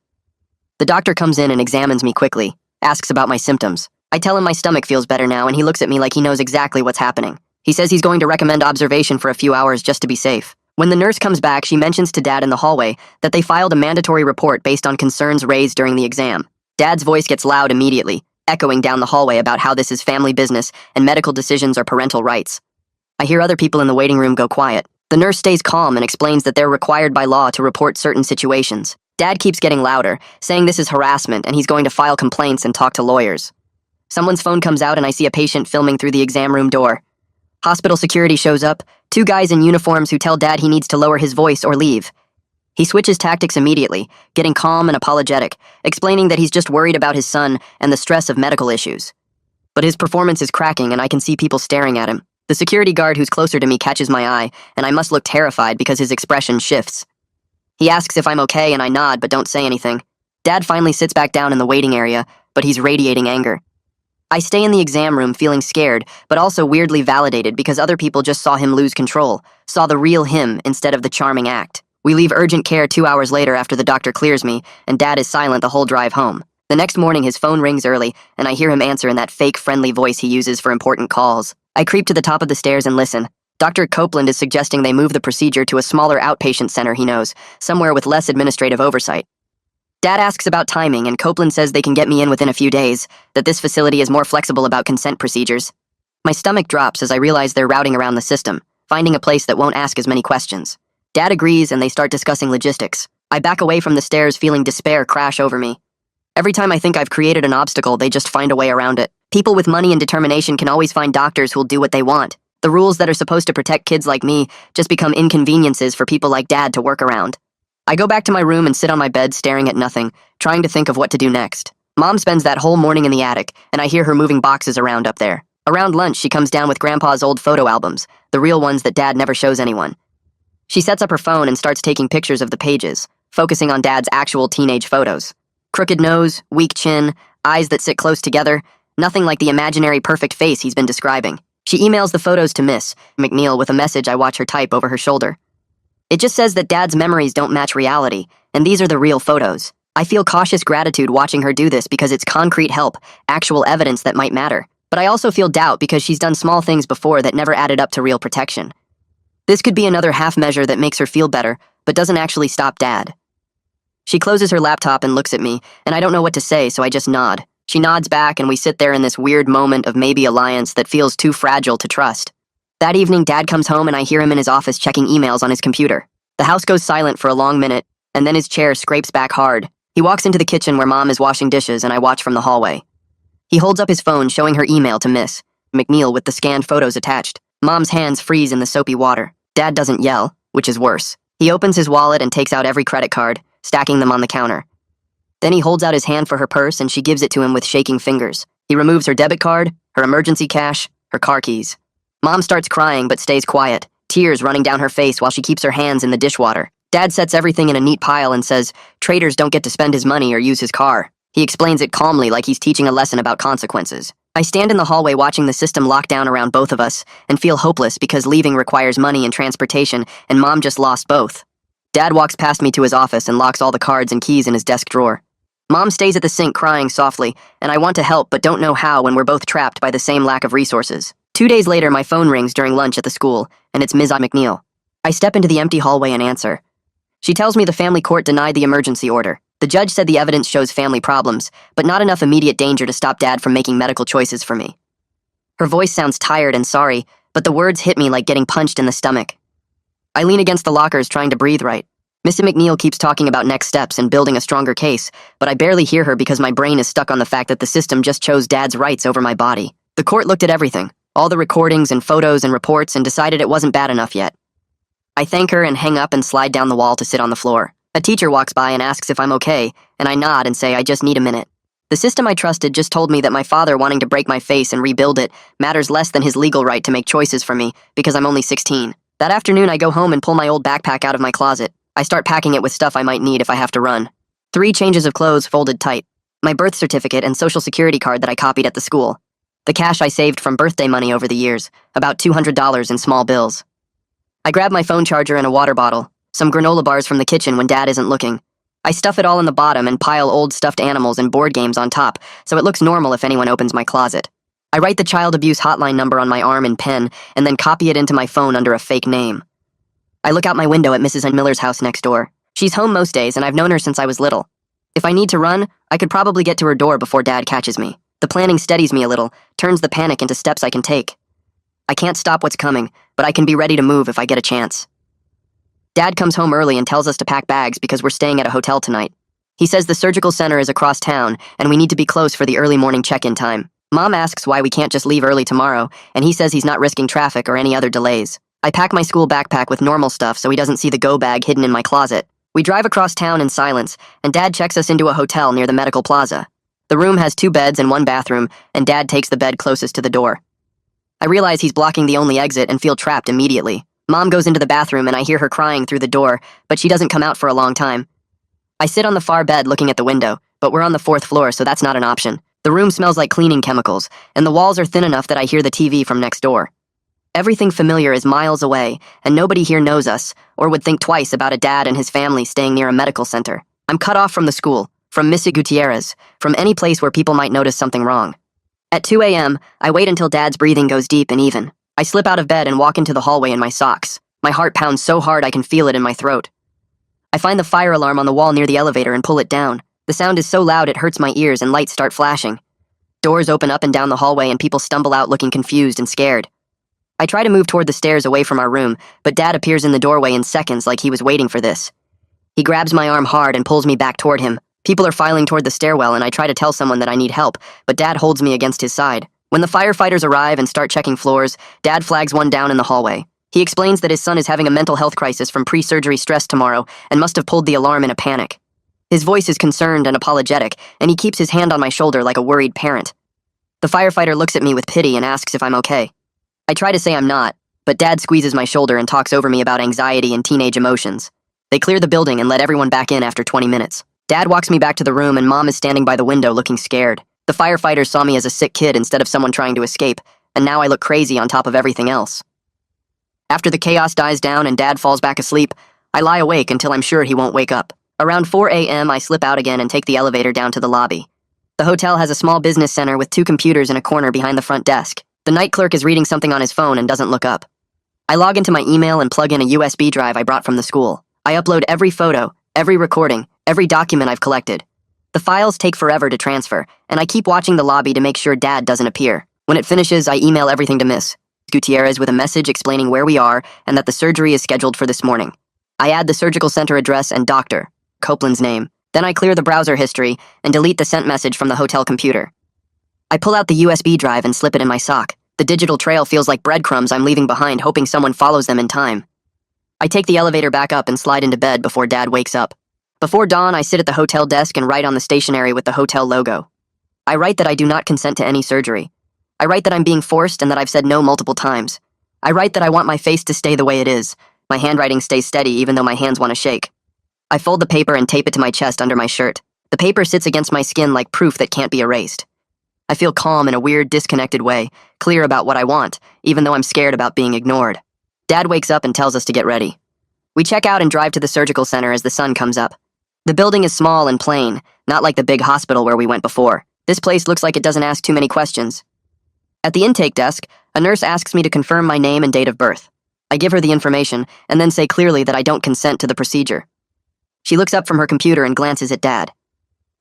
The doctor comes in and examines me quickly, asks about my symptoms. I tell him my stomach feels better now, and he looks at me like he knows exactly what's happening. He says he's going to recommend observation for a few hours just to be safe. When the nurse comes back, she mentions to Dad in the hallway that they filed a mandatory report based on concerns raised during the exam. Dad's voice gets loud immediately, echoing down the hallway about how this is family business and medical decisions are parental rights. I hear other people in the waiting room go quiet. The nurse stays calm and explains that they're required by law to report certain situations. Dad keeps getting louder, saying this is harassment and he's going to file complaints and talk to lawyers. Someone's phone comes out and I see a patient filming through the exam room door. Hospital security shows up, 2 guys in uniforms who tell Dad he needs to lower his voice or leave. He switches tactics immediately, getting calm and apologetic, explaining that he's just worried about his son and the stress of medical issues. But his performance is cracking and I can see people staring at him. The security guard who's closer to me catches my eye, and I must look terrified because his expression shifts. He asks if I'm okay and I nod but don't say anything. Dad finally sits back down in the waiting area, but he's radiating anger. I stay in the exam room feeling scared, but also weirdly validated because other people just saw him lose control, saw the real him instead of the charming act. We leave urgent care 2 hours later after the doctor clears me, and Dad is silent the whole drive home. The next morning his phone rings early, and I hear him answer in that fake friendly voice he uses for important calls. I creep to the top of the stairs and listen. Dr. Copeland is suggesting they move the procedure to a smaller outpatient center he knows, somewhere with less administrative oversight. Dad asks about timing, and Copeland says they can get me in within a few days, that this facility is more flexible about consent procedures. My stomach drops as I realize they're routing around the system, finding a place that won't ask as many questions. Dad agrees and they start discussing logistics. I back away from the stairs feeling despair crash over me. Every time I think I've created an obstacle, they just find a way around it. People with money and determination can always find doctors who'll do what they want. The rules that are supposed to protect kids like me just become inconveniences for people like Dad to work around. I go back to my room and sit on my bed staring at nothing, trying to think of what to do next. Mom spends that whole morning in the attic, and I hear her moving boxes around up there. Around lunch, she comes down with Grandpa's old photo albums, the real ones that Dad never shows anyone. She sets up her phone and starts taking pictures of the pages, focusing on Dad's actual teenage photos. Crooked nose, weak chin, eyes that sit close together, nothing like the imaginary perfect face he's been describing. She emails the photos to Miss McNeil with a message I watch her type over her shoulder. It just says that Dad's memories don't match reality, and these are the real photos. I feel cautious gratitude watching her do this because it's concrete help, actual evidence that might matter. But I also feel doubt because she's done small things before that never added up to real protection. This could be another half measure that makes her feel better, but doesn't actually stop Dad. She closes her laptop and looks at me, and I don't know what to say, so I just nod. She nods back, and we sit there in this weird moment of maybe alliance that feels too fragile to trust. That evening, Dad comes home and I hear him in his office checking emails on his computer. The house goes silent for a long minute, and then his chair scrapes back hard. He walks into the kitchen where Mom is washing dishes, and I watch from the hallway. He holds up his phone, showing her email to Miss McNeil with the scanned photos attached. Mom's hands freeze in the soapy water. Dad doesn't yell, which is worse. He opens his wallet and takes out every credit card, stacking them on the counter. Then he holds out his hand for her purse, and she gives it to him with shaking fingers. He removes her debit card, her emergency cash, her car keys. Mom starts crying but stays quiet, tears running down her face while she keeps her hands in the dishwater. Dad sets everything in a neat pile and says, "Traders don't get to spend his money or use his car." He explains it calmly like he's teaching a lesson about consequences. I stand in the hallway watching the system lock down around both of us and feel hopeless because leaving requires money and transportation, and Mom just lost both. Dad walks past me to his office and locks all the cards and keys in his desk drawer. Mom stays at the sink crying softly, and I want to help but don't know how when we're both trapped by the same lack of resources. 2 days later, my phone rings during lunch at the school, and it's Ms. McNeil. I step into the empty hallway and answer. She tells me the family court denied the emergency order. The judge said the evidence shows family problems, but not enough immediate danger to stop Dad from making medical choices for me. Her voice sounds tired and sorry, but the words hit me like getting punched in the stomach. I lean against the lockers trying to breathe right. Mrs. McNeil keeps talking about next steps and building a stronger case, but I barely hear her because my brain is stuck on the fact that the system just chose Dad's rights over my body. The court looked at everything, all the recordings and photos and reports, and decided it wasn't bad enough yet. I thank her and hang up and slide down the wall to sit on the floor. A teacher walks by and asks if I'm okay, and I nod and say I just need a minute. The system I trusted just told me that my father wanting to break my face and rebuild it matters less than his legal right to make choices for me because I'm only 16. That afternoon, I go home and pull my old backpack out of my closet. I start packing it with stuff I might need if I have to run. 3 changes of clothes folded tight. My birth certificate and social security card that I copied at the school. The cash I saved from birthday money over the years, about $200 in small bills. I grab my phone charger and a water bottle, some granola bars from the kitchen when Dad isn't looking. I stuff it all in the bottom and pile old stuffed animals and board games on top so it looks normal if anyone opens my closet. I write the child abuse hotline number on my arm in pen and then copy it into my phone under a fake name. I look out my window at Mrs. Miller's house next door. She's home most days and I've known her since I was little. If I need to run, I could probably get to her door before Dad catches me. The planning steadies me a little, turns the panic into steps I can take. I can't stop what's coming, but I can be ready to move if I get a chance. Dad comes home early and tells us to pack bags because we're staying at a hotel tonight. He says the surgical center is across town and we need to be close for the early morning check-in time. Mom asks why we can't just leave early tomorrow, and he says he's not risking traffic or any other delays. I pack my school backpack with normal stuff so he doesn't see the go bag hidden in my closet. We drive across town in silence, and Dad checks us into a hotel near the medical plaza. The room has 2 beds and 1 bathroom, and Dad takes the bed closest to the door. I realize he's blocking the only exit and feel trapped immediately. Mom goes into the bathroom and I hear her crying through the door, but she doesn't come out for a long time. I sit on the far bed looking at the window, but we're on the 4th floor, so that's not an option. The room smells like cleaning chemicals, and the walls are thin enough that I hear the TV from next door. Everything familiar is miles away, and nobody here knows us, or would think twice about a dad and his family staying near a medical center. I'm cut off from the school, from Mrs. Gutierrez, from any place where people might notice something wrong. At 2 a.m., I wait until Dad's breathing goes deep and even. I slip out of bed and walk into the hallway in my socks. My heart pounds so hard I can feel it in my throat. I find the fire alarm on the wall near the elevator and pull it down. The sound is so loud it hurts my ears and lights start flashing. Doors open up and down the hallway and people stumble out looking confused and scared. I try to move toward the stairs away from our room, but Dad appears in the doorway in seconds like he was waiting for this. He grabs my arm hard and pulls me back toward him. People are filing toward the stairwell and I try to tell someone that I need help, but Dad holds me against his side. When the firefighters arrive and start checking floors, Dad flags one down in the hallway. He explains that his son is having a mental health crisis from pre-surgery stress tomorrow and must have pulled the alarm in a panic. His voice is concerned and apologetic, and he keeps his hand on my shoulder like a worried parent. The firefighter looks at me with pity and asks if I'm okay. I try to say I'm not, but Dad squeezes my shoulder and talks over me about anxiety and teenage emotions. They clear the building and let everyone back in after 20 minutes. Dad walks me back to the room and Mom is standing by the window looking scared. The firefighters saw me as a sick kid instead of someone trying to escape, and now I look crazy on top of everything else. After the chaos dies down and Dad falls back asleep, I lie awake until I'm sure he won't wake up. Around 4 a.m., I slip out again and take the elevator down to the lobby. The hotel has a small business center with 2 computers in a corner behind the front desk. The night clerk is reading something on his phone and doesn't look up. I log into my email and plug in a USB drive I brought from the school. I upload every photo, every recording, every document I've collected. The files take forever to transfer, and I keep watching the lobby to make sure Dad doesn't appear. When it finishes, I email everything to Miss Gutierrez with a message explaining where we are and that the surgery is scheduled for this morning. I add the surgical center address and Dr. Copeland's name. Then I clear the browser history and delete the sent message from the hotel computer. I pull out the USB drive and slip it in my sock. The digital trail feels like breadcrumbs I'm leaving behind, hoping someone follows them in time. I take the elevator back up and slide into bed before Dad wakes up. Before dawn, I sit at the hotel desk and write on the stationery with the hotel logo. I write that I do not consent to any surgery. I write that I'm being forced and that I've said no multiple times. I write that I want my face to stay the way it is. My handwriting stays steady even though my hands want to shake. I fold the paper and tape it to my chest under my shirt. The paper sits against my skin like proof that can't be erased. I feel calm in a weird, disconnected way, clear about what I want, even though I'm scared about being ignored. Dad wakes up and tells us to get ready. We check out and drive to the surgical center as the sun comes up. The building is small and plain, not like the big hospital where we went before. This place looks like it doesn't ask too many questions. At the intake desk, a nurse asks me to confirm my name and date of birth. I give her the information and then say clearly that I don't consent to the procedure. She looks up from her computer and glances at Dad.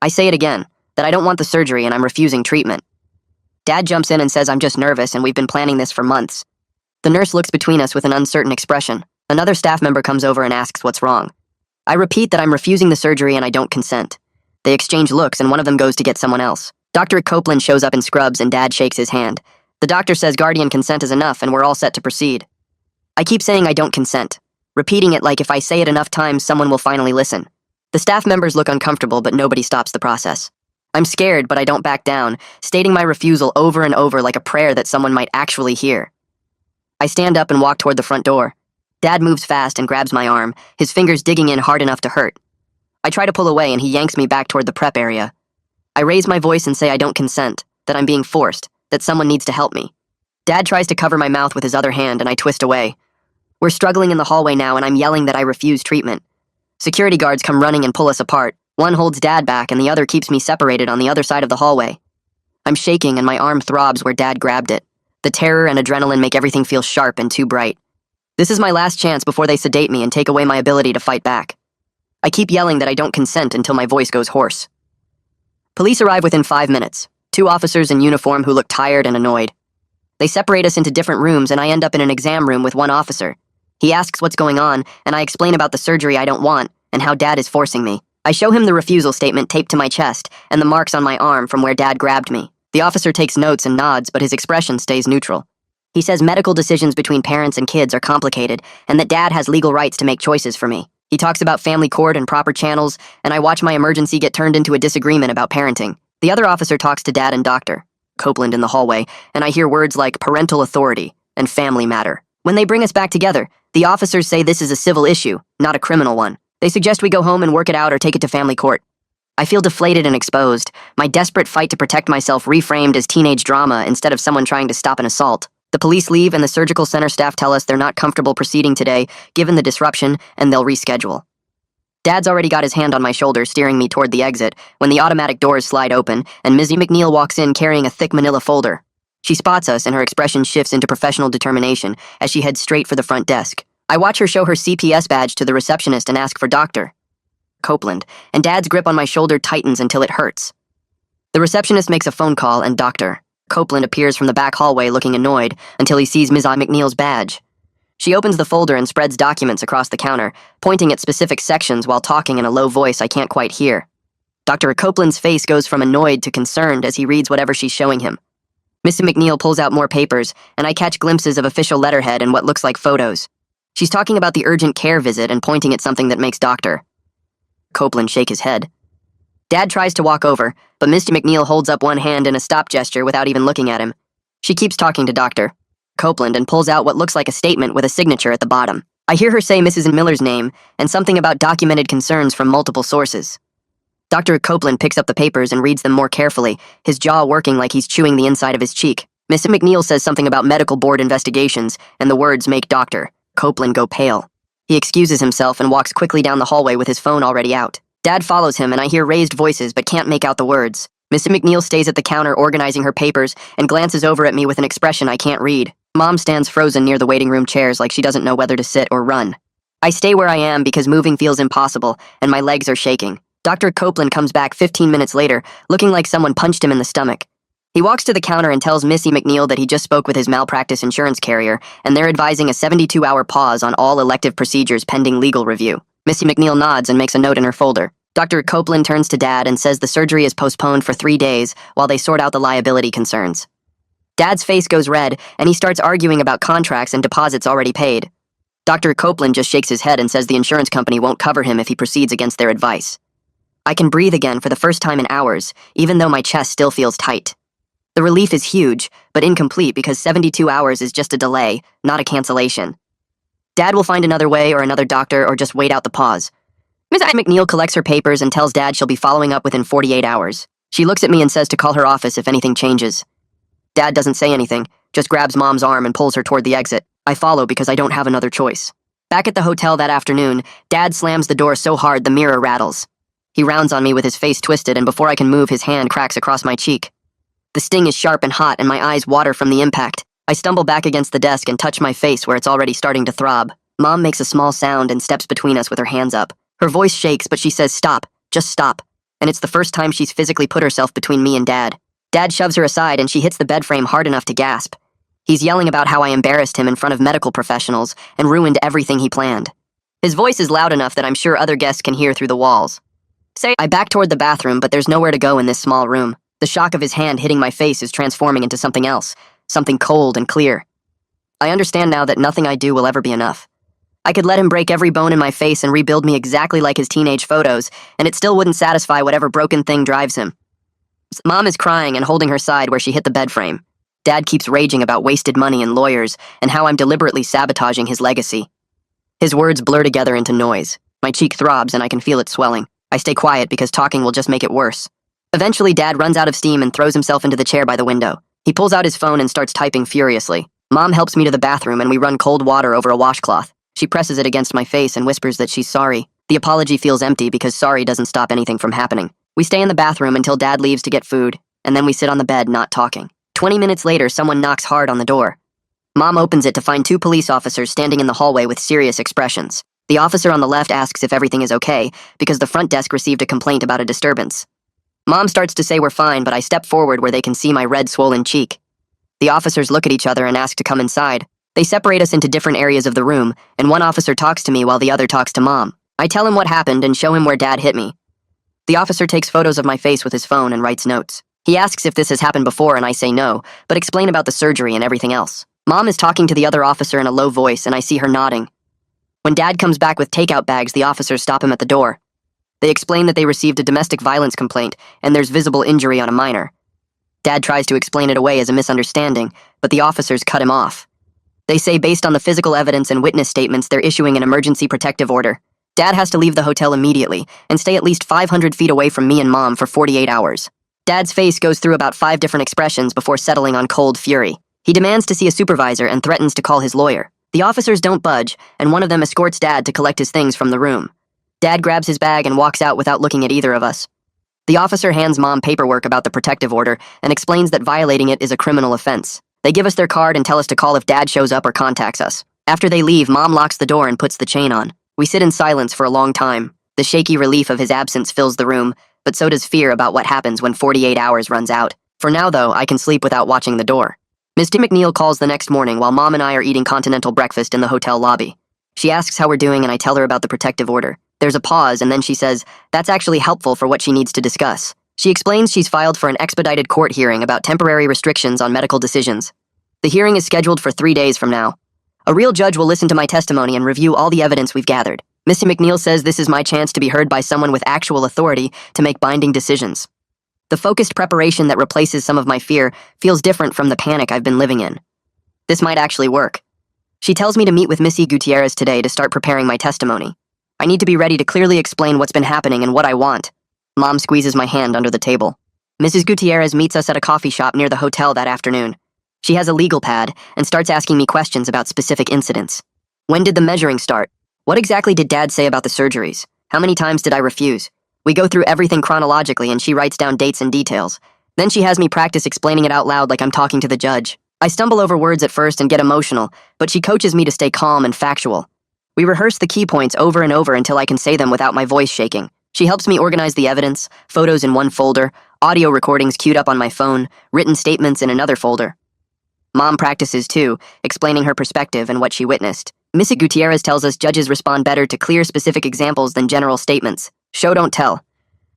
I say it again, that I don't want the surgery and I'm refusing treatment. Dad jumps in and says I'm just nervous and we've been planning this for months. The nurse looks between us with an uncertain expression. Another staff member comes over and asks what's wrong. I repeat that I'm refusing the surgery and I don't consent. They exchange looks and one of them goes to get someone else. Dr. Copeland shows up in scrubs and Dad shakes his hand. The doctor says guardian consent is enough and we're all set to proceed. I keep saying I don't consent, repeating it like if I say it enough times someone will finally listen. The staff members look uncomfortable but nobody stops the process. I'm scared but I don't back down, stating my refusal over and over like a prayer that someone might actually hear. I stand up and walk toward the front door. Dad moves fast and grabs my arm, his fingers digging in hard enough to hurt. I try to pull away and he yanks me back toward the prep area. I raise my voice and say I don't consent, that I'm being forced, that someone needs to help me. Dad tries to cover my mouth with his other hand and I twist away. We're struggling in the hallway now and I'm yelling that I refuse treatment. Security guards come running and pull us apart. One holds Dad back and the other keeps me separated on the other side of the hallway. I'm shaking and my arm throbs where Dad grabbed it. The terror and adrenaline make everything feel sharp and too bright. This is my last chance before they sedate me and take away my ability to fight back. I keep yelling that I don't consent until my voice goes hoarse. Police arrive within 5 minutes. 2 officers in uniform who look tired and annoyed. They separate us into different rooms and I end up in an exam room with one officer. He asks what's going on and I explain about the surgery I don't want and how Dad is forcing me. I show him the refusal statement taped to my chest and the marks on my arm from where Dad grabbed me. The officer takes notes and nods, but his expression stays neutral. He says medical decisions between parents and kids are complicated and that Dad has legal rights to make choices for me. He talks about family court and proper channels, and I watch my emergency get turned into a disagreement about parenting. The other officer talks to Dad and Dr. Copeland in the hallway, and I hear words like parental authority and family matter. When they bring us back together, the officers say this is a civil issue, not a criminal one. They suggest we go home and work it out or take it to family court. I feel deflated and exposed, my desperate fight to protect myself reframed as teenage drama instead of someone trying to stop an assault. The police leave and the surgical center staff tell us they're not comfortable proceeding today, given the disruption, and they'll reschedule. Dad's already got his hand on my shoulder, steering me toward the exit, when the automatic doors slide open, and Missy McNeil walks in carrying a thick manila folder. She spots us and her expression shifts into professional determination as she heads straight for the front desk. I watch her show her CPS badge to the receptionist and ask for Dr. Copeland, and Dad's grip on my shoulder tightens until it hurts. The receptionist makes a phone call and Dr. Copeland appears from the back hallway looking annoyed until he sees Ms. McNeil's badge. She opens the folder and spreads documents across the counter, pointing at specific sections while talking in a low voice I can't quite hear. Dr. Copeland's face goes from annoyed to concerned as he reads whatever she's showing him. Ms. McNeil pulls out more papers, and I catch glimpses of official letterhead and what looks like photos. She's talking about the urgent care visit and pointing at something that makes Dr. Copeland shake his head. Dad tries to walk over, but Mr. McNeil holds up one hand in a stop gesture without even looking at him. She keeps talking to Dr. Copeland and pulls out what looks like a statement with a signature at the bottom. I hear her say Mrs. Miller's name and something about documented concerns from multiple sources. Dr. Copeland picks up the papers and reads them more carefully, his jaw working like he's chewing the inside of his cheek. Mr. McNeil says something about medical board investigations, and the words make Dr. Copeland go pale. He excuses himself and walks quickly down the hallway with his phone already out. Dad follows him and I hear raised voices but can't make out the words. Mr. McNeil stays at the counter organizing her papers and glances over at me with an expression I can't read. Mom stands frozen near the waiting room chairs like she doesn't know whether to sit or run. I stay where I am because moving feels impossible and my legs are shaking. Dr. Copeland comes back 15 minutes later, looking like someone punched him in the stomach. He walks to the counter and tells Missy McNeil that he just spoke with his malpractice insurance carrier and they're advising a 72-hour pause on all elective procedures pending legal review. Missy McNeil nods and makes a note in her folder. Dr. Copeland turns to Dad and says the surgery is postponed for 3 days while they sort out the liability concerns. Dad's face goes red and he starts arguing about contracts and deposits already paid. Dr. Copeland just shakes his head and says the insurance company won't cover him if he proceeds against their advice. I can breathe again for the first time in hours, even though my chest still feels tight. The relief is huge, but incomplete because 72 hours is just a delay, not a cancellation. Dad will find another way or another doctor or just wait out the pause. Ms. McNeil collects her papers and tells Dad she'll be following up within 48 hours. She looks at me and says to call her office if anything changes. Dad doesn't say anything, just grabs Mom's arm and pulls her toward the exit. I follow because I don't have another choice. Back at the hotel that afternoon, Dad slams the door so hard the mirror rattles. He rounds on me with his face twisted, and before I can move, his hand cracks across my cheek. The sting is sharp and hot, and my eyes water from the impact. I stumble back against the desk and touch my face where it's already starting to throb. Mom makes a small sound and steps between us with her hands up. Her voice shakes, but she says, "Stop. Just stop." And it's the first time she's physically put herself between me and Dad. Dad shoves her aside, and she hits the bed frame hard enough to gasp. He's yelling about how I embarrassed him in front of medical professionals and ruined everything he planned. His voice is loud enough that I'm sure other guests can hear through the walls. I back toward the bathroom, but there's nowhere to go in this small room. The shock of his hand hitting my face is transforming into something else, something cold and clear. I understand now that nothing I do will ever be enough. I could let him break every bone in my face and rebuild me exactly like his teenage photos, and it still wouldn't satisfy whatever broken thing drives him. Mom is crying and holding her side where she hit the bed frame. Dad keeps raging about wasted money and lawyers and how I'm deliberately sabotaging his legacy. His words blur together into noise. My cheek throbs and I can feel it swelling. I stay quiet because talking will just make it worse. Eventually, Dad runs out of steam and throws himself into the chair by the window. He pulls out his phone and starts typing furiously. Mom helps me to the bathroom and we run cold water over a washcloth. She presses it against my face and whispers that she's sorry. The apology feels empty because sorry doesn't stop anything from happening. We stay in the bathroom until Dad leaves to get food, and then we sit on the bed not talking. 20 minutes later, someone knocks hard on the door. Mom opens it to find 2 police officers standing in the hallway with serious expressions. The officer on the left asks if everything is okay, because the front desk received a complaint about a disturbance. Mom starts to say we're fine, but I step forward where they can see my red, swollen cheek. The officers look at each other and ask to come inside. They separate us into different areas of the room, and one officer talks to me while the other talks to Mom. I tell him what happened and show him where Dad hit me. The officer takes photos of my face with his phone and writes notes. He asks if this has happened before, and I say no, but explain about the surgery and everything else. Mom is talking to the other officer in a low voice, and I see her nodding. When Dad comes back with takeout bags, the officers stop him at the door. They explain that they received a domestic violence complaint, and there's visible injury on a minor. Dad tries to explain it away as a misunderstanding, but the officers cut him off. They say based on the physical evidence and witness statements, they're issuing an emergency protective order. Dad has to leave the hotel immediately and stay at least 500 feet away from me and Mom for 48 hours. Dad's face goes through about 5 different expressions before settling on cold fury. He demands to see a supervisor and threatens to call his lawyer. The officers don't budge, and one of them escorts Dad to collect his things from the room. Dad grabs his bag and walks out without looking at either of us. The officer hands Mom paperwork about the protective order and explains that violating it is a criminal offense. They give us their card and tell us to call if Dad shows up or contacts us. After they leave, Mom locks the door and puts the chain on. We sit in silence for a long time. The shaky relief of his absence fills the room, but so does fear about what happens when 48 hours runs out. For now, though, I can sleep without watching the door. Mr. McNeil calls the next morning while Mom and I are eating continental breakfast in the hotel lobby. She asks how we're doing and I tell her about the protective order. There's a pause and then she says, that's actually helpful for what she needs to discuss. She explains she's filed for an expedited court hearing about temporary restrictions on medical decisions. The hearing is scheduled for 3 days from now. A real judge will listen to my testimony and review all the evidence we've gathered. Mr. McNeil says this is my chance to be heard by someone with actual authority to make binding decisions. The focused preparation that replaces some of my fear feels different from the panic I've been living in. This might actually work. She tells me to meet with Missy Gutierrez today to start preparing my testimony. I need to be ready to clearly explain what's been happening and what I want. Mom squeezes my hand under the table. Mrs. Gutierrez meets us at a coffee shop near the hotel that afternoon. She has a legal pad and starts asking me questions about specific incidents. When did the measuring start? What exactly did Dad say about the surgeries? How many times did I refuse? We go through everything chronologically and she writes down dates and details. Then she has me practice explaining it out loud like I'm talking to the judge. I stumble over words at first and get emotional, but she coaches me to stay calm and factual. We rehearse the key points over and over until I can say them without my voice shaking. She helps me organize the evidence, photos in one folder, audio recordings queued up on my phone, written statements in another folder. Mom practices too, explaining her perspective and what she witnessed. Missy Gutierrez tells us judges respond better to clear specific examples than general statements. Show don't tell.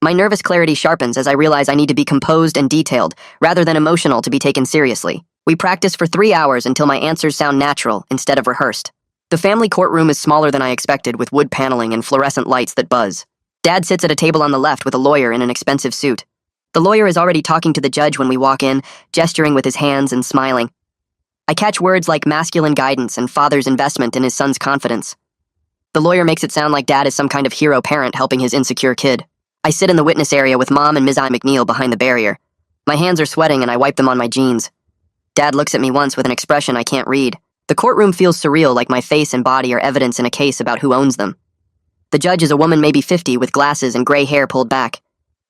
My nervous clarity sharpens as I realize I need to be composed and detailed, rather than emotional to be taken seriously. We practice for 3 hours until my answers sound natural instead of rehearsed. The family courtroom is smaller than I expected, with wood paneling and fluorescent lights that buzz. Dad sits at a table on the left with a lawyer in an expensive suit. The lawyer is already talking to the judge when we walk in, gesturing with his hands and smiling. I catch words like masculine guidance and father's investment in his son's confidence. The lawyer makes it sound like Dad is some kind of hero parent helping his insecure kid. I sit in the witness area with Mom and Ms. McNeil behind the barrier. My hands are sweating and I wipe them on my jeans. Dad looks at me once with an expression I can't read. The courtroom feels surreal, like my face and body are evidence in a case about who owns them. The judge is a woman maybe 50 with glasses and gray hair pulled back.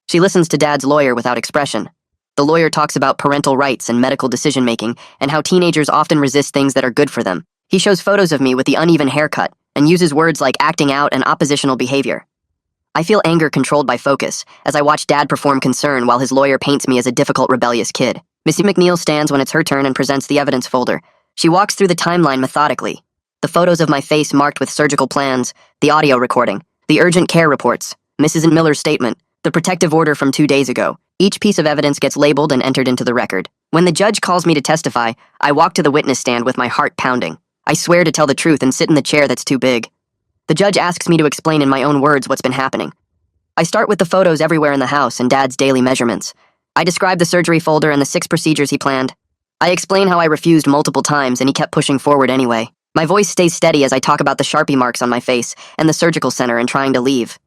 She listens to Dad's lawyer without expression. The lawyer talks about parental rights and medical decision-making and how teenagers often resist things that are good for them. He shows photos of me with the uneven haircut and uses words like acting out and oppositional behavior. I feel anger controlled by focus as I watch Dad perform concern while his lawyer paints me as a difficult, rebellious kid. Missy McNeil stands when it's her turn and presents the evidence folder. She walks through the timeline methodically. The photos of my face marked with surgical plans, the audio recording, the urgent care reports, Mrs. Miller's statement, the protective order from 2 days ago. Each piece of evidence gets labeled and entered into the record. When the judge calls me to testify, I walk to the witness stand with my heart pounding. I swear to tell the truth and sit in the chair that's too big. The judge asks me to explain in my own words what's been happening. I start with the photos everywhere in the house and Dad's daily measurements. I describe the surgery folder and the 6 procedures he planned. I explain how I refused multiple times and he kept pushing forward anyway. My voice stays steady as I talk about the Sharpie marks on my face and the surgical center and trying to leave.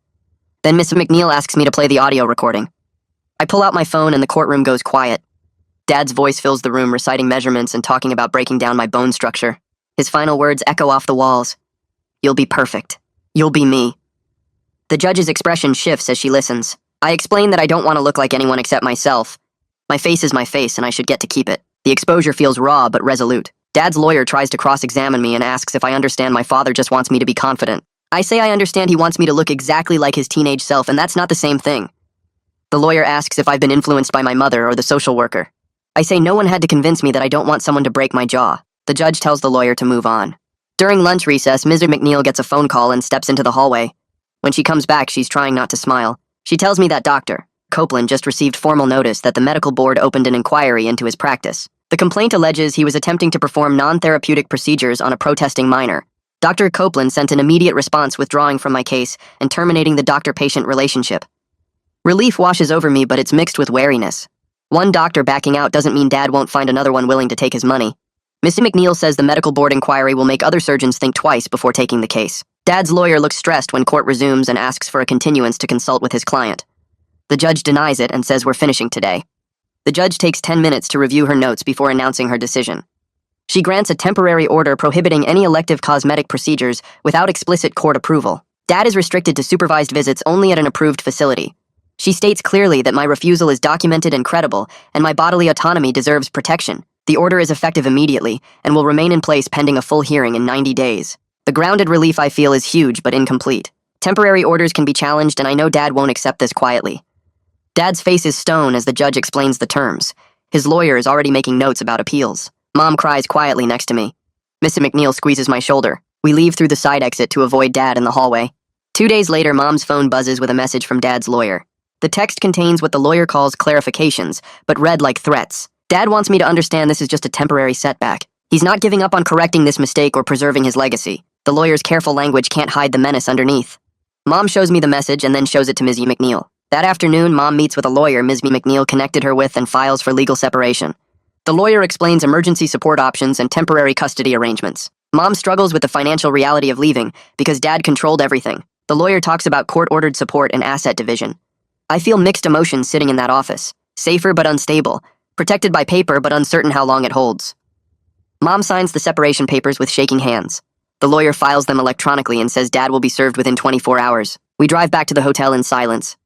Then Miss McNeil asks me to play the audio recording. I pull out my phone and the courtroom goes quiet. Dad's voice fills the room reciting measurements and talking about breaking down my bone structure. His final words echo off the walls. You'll be perfect. You'll be me. The judge's expression shifts as she listens. I explain that I don't want to look like anyone except myself. My face is my face and I should get to keep it. The exposure feels raw but resolute. Dad's lawyer tries to cross-examine me and asks if I understand my father just wants me to be confident. I say I understand he wants me to look exactly like his teenage self, and that's not the same thing. The lawyer asks if I've been influenced by my mother or the social worker. I say no one had to convince me that I don't want someone to break my jaw. The judge tells the lawyer to move on. During lunch recess, Ms. McNeil gets a phone call and steps into the hallway. When she comes back, she's trying not to smile. She tells me that Dr. Copeland just received formal notice that the medical board opened an inquiry into his practice. The complaint alleges he was attempting to perform non-therapeutic procedures on a protesting minor. Dr. Copeland sent an immediate response withdrawing from my case and terminating the doctor-patient relationship. Relief washes over me, but it's mixed with wariness. One doctor backing out doesn't mean Dad won't find another one willing to take his money. Missy McNeil says the medical board inquiry will make other surgeons think twice before taking the case. Dad's lawyer looks stressed when court resumes and asks for a continuance to consult with his client. The judge denies it and says we're finishing today. The judge takes 10 minutes to review her notes before announcing her decision. She grants a temporary order prohibiting any elective cosmetic procedures without explicit court approval. Dad is restricted to supervised visits only at an approved facility. She states clearly that my refusal is documented and credible, and my bodily autonomy deserves protection. The order is effective immediately and will remain in place pending a full hearing in 90 days. The grounded relief I feel is huge but incomplete. Temporary orders can be challenged, and I know Dad won't accept this quietly. Dad's face is stone as the judge explains the terms. His lawyer is already making notes about appeals. Mom cries quietly next to me. Mrs. McNeil squeezes my shoulder. We leave through the side exit to avoid Dad in the hallway. 2 days later, Mom's phone buzzes with a message from Dad's lawyer. The text contains what the lawyer calls clarifications, but read like threats. Dad wants me to understand this is just a temporary setback. He's not giving up on correcting this mistake or preserving his legacy. The lawyer's careful language can't hide the menace underneath. Mom shows me the message and then shows it to Ms. McNeil. That afternoon, Mom meets with a lawyer Ms. McNeil connected her with and files for legal separation. The lawyer explains emergency support options and temporary custody arrangements. Mom struggles with the financial reality of leaving because Dad controlled everything. The lawyer talks about court-ordered support and asset division. I feel mixed emotions sitting in that office. Safer but unstable. Protected by paper but uncertain how long it holds. Mom signs the separation papers with shaking hands. The lawyer files them electronically and says Dad will be served within 24 hours. We drive back to the hotel in silence.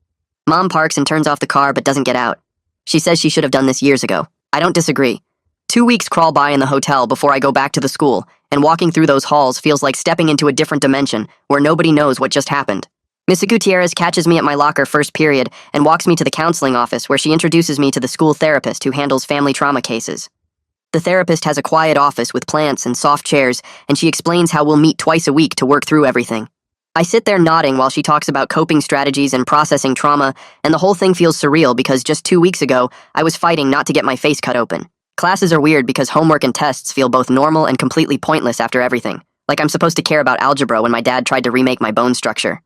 Mom parks and turns off the car but doesn't get out. She says she should have done this years ago. I don't disagree. 2 weeks crawl by in the hotel before I go back to the school, and walking through those halls feels like stepping into a different dimension where nobody knows what just happened. Mrs. Gutierrez catches me at my locker first period and walks me to the counseling office where she introduces me to the school therapist who handles family trauma cases. The therapist has a quiet office with plants and soft chairs, and she explains how we'll meet twice a week to work through everything. I sit there nodding while she talks about coping strategies and processing trauma, and the whole thing feels surreal because just 2 weeks ago, I was fighting not to get my face cut open. Classes are weird because homework and tests feel both normal and completely pointless after everything, like I'm supposed to care about algebra when my dad tried to remake my bone structure.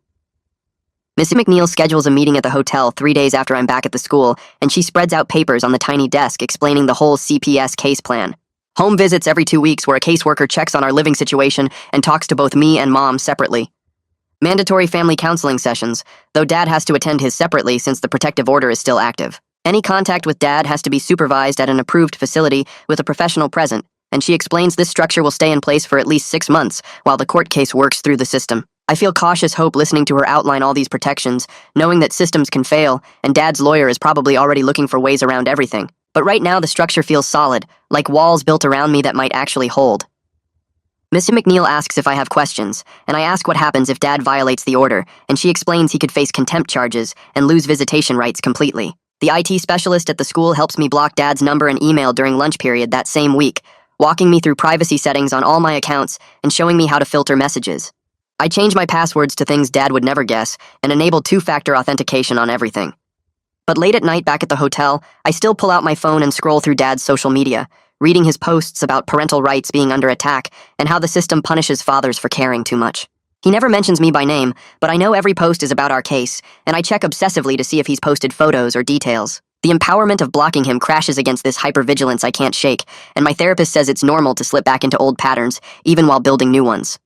Mrs. McNeil schedules a meeting at the hotel 3 days after I'm back at the school, and she spreads out papers on the tiny desk explaining the whole CPS case plan. Home visits every 2 weeks where a caseworker checks on our living situation and talks to both me and Mom separately. Mandatory family counseling sessions, though Dad has to attend his separately since the protective order is still active. Any contact with Dad has to be supervised at an approved facility with a professional present, and she explains this structure will stay in place for at least 6 months while the court case works through the system. I feel cautious hope listening to her outline all these protections, knowing that systems can fail, and Dad's lawyer is probably already looking for ways around everything. But right now the structure feels solid, like walls built around me that might actually hold. Mr. McNeil asks if I have questions, and I ask what happens if Dad violates the order, and she explains he could face contempt charges and lose visitation rights completely. The IT specialist at the school helps me block Dad's number and email during lunch period that same week, walking me through privacy settings on all my accounts and showing me how to filter messages. I change my passwords to things Dad would never guess and enable two-factor authentication on everything. But late at night back at the hotel, I still pull out my phone and scroll through Dad's social media, reading his posts about parental rights being under attack and how the system punishes fathers for caring too much. He never mentions me by name, but I know every post is about our case, and I check obsessively to see if he's posted photos or details. The empowerment of blocking him crashes against this hypervigilance I can't shake, and my therapist says it's normal to slip back into old patterns, even while building new ones.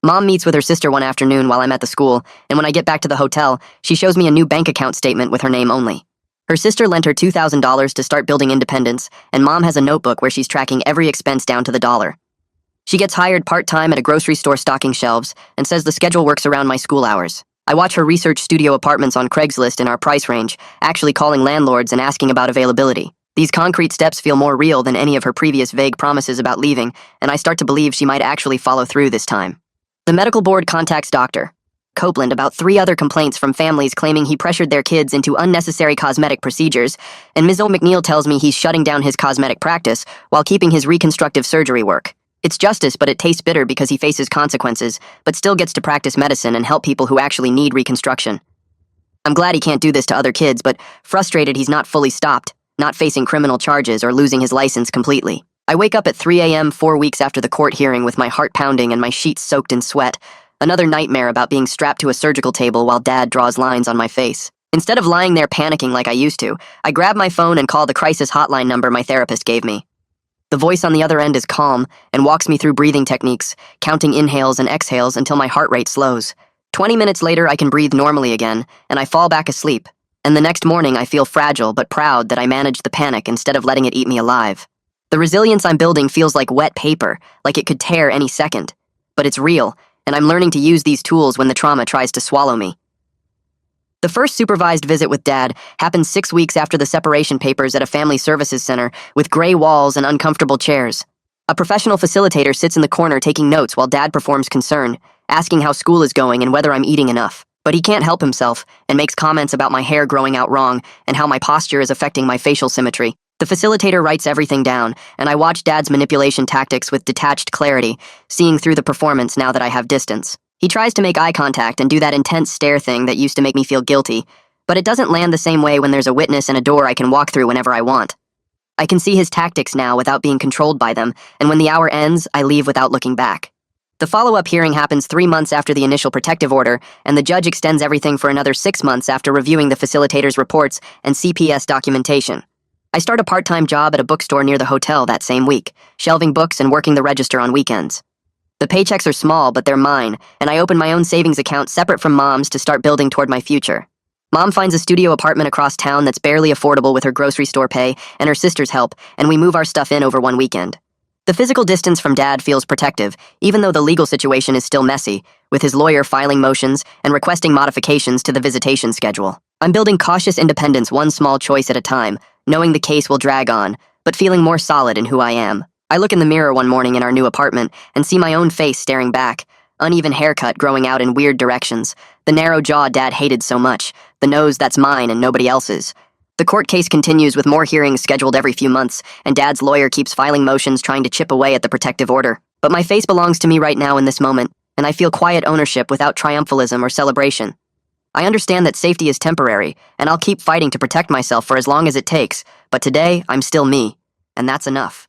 Mom meets with her sister one afternoon while I'm at the school, and when I get back to the hotel, she shows me a new bank account statement with her name only. Her sister lent her $2,000 to start building independence, and Mom has a notebook where she's tracking every expense down to the dollar. She gets hired part-time at a grocery store stocking shelves and says the schedule works around my school hours. I watch her research studio apartments on Craigslist in our price range, actually calling landlords and asking about availability. These concrete steps feel more real than any of her previous vague promises about leaving, and I start to believe she might actually follow through this time. The medical board contacts Dr. Copeland about 3 other complaints from families claiming he pressured their kids into unnecessary cosmetic procedures, and Ms. McNeil tells me he's shutting down his cosmetic practice while keeping his reconstructive surgery work. It's justice, but it tastes bitter because he faces consequences, but still gets to practice medicine and help people who actually need reconstruction. I'm glad he can't do this to other kids, but frustrated he's not fully stopped, not facing criminal charges or losing his license completely. I wake up at 3 a.m. 4 weeks after the court hearing with my heart pounding and my sheets soaked in sweat. Another nightmare about being strapped to a surgical table while Dad draws lines on my face. Instead of lying there panicking like I used to, I grab my phone and call the crisis hotline number my therapist gave me. The voice on the other end is calm and walks me through breathing techniques, counting inhales and exhales until my heart rate slows. 20 minutes later, I can breathe normally again, and I fall back asleep. And the next morning, I feel fragile but proud that I managed the panic instead of letting it eat me alive. The resilience I'm building feels like wet paper, like it could tear any second. But it's real, and I'm learning to use these tools when the trauma tries to swallow me. The first supervised visit with Dad happened 6 weeks after the separation papers at a family services center with gray walls and uncomfortable chairs. A professional facilitator sits in the corner taking notes while Dad performs concern, asking how school is going and whether I'm eating enough. But he can't help himself and makes comments about my hair growing out wrong and how my posture is affecting my facial symmetry. The facilitator writes everything down, and I watch Dad's manipulation tactics with detached clarity, seeing through the performance now that I have distance. He tries to make eye contact and do that intense stare thing that used to make me feel guilty, but it doesn't land the same way when there's a witness and a door I can walk through whenever I want. I can see his tactics now without being controlled by them, and when the hour ends, I leave without looking back. The follow-up hearing happens 3 months after the initial protective order, and the judge extends everything for another 6 months after reviewing the facilitator's reports and CPS documentation. I start a part-time job at a bookstore near the hotel that same week, shelving books and working the register on weekends. The paychecks are small, but they're mine, and I open my own savings account separate from Mom's to start building toward my future. Mom finds a studio apartment across town that's barely affordable with her grocery store pay and her sister's help, and we move our stuff in over one weekend. The physical distance from Dad feels protective, even though the legal situation is still messy, with his lawyer filing motions and requesting modifications to the visitation schedule. I'm building cautious independence one small choice at a time, knowing the case will drag on, but feeling more solid in who I am. I look in the mirror one morning in our new apartment and see my own face staring back, uneven haircut growing out in weird directions, the narrow jaw Dad hated so much, the nose that's mine and nobody else's. The court case continues with more hearings scheduled every few months, and Dad's lawyer keeps filing motions trying to chip away at the protective order. But my face belongs to me right now in this moment, and I feel quiet ownership without triumphalism or celebration. I understand that safety is temporary, and I'll keep fighting to protect myself for as long as it takes, but today, I'm still me, and that's enough.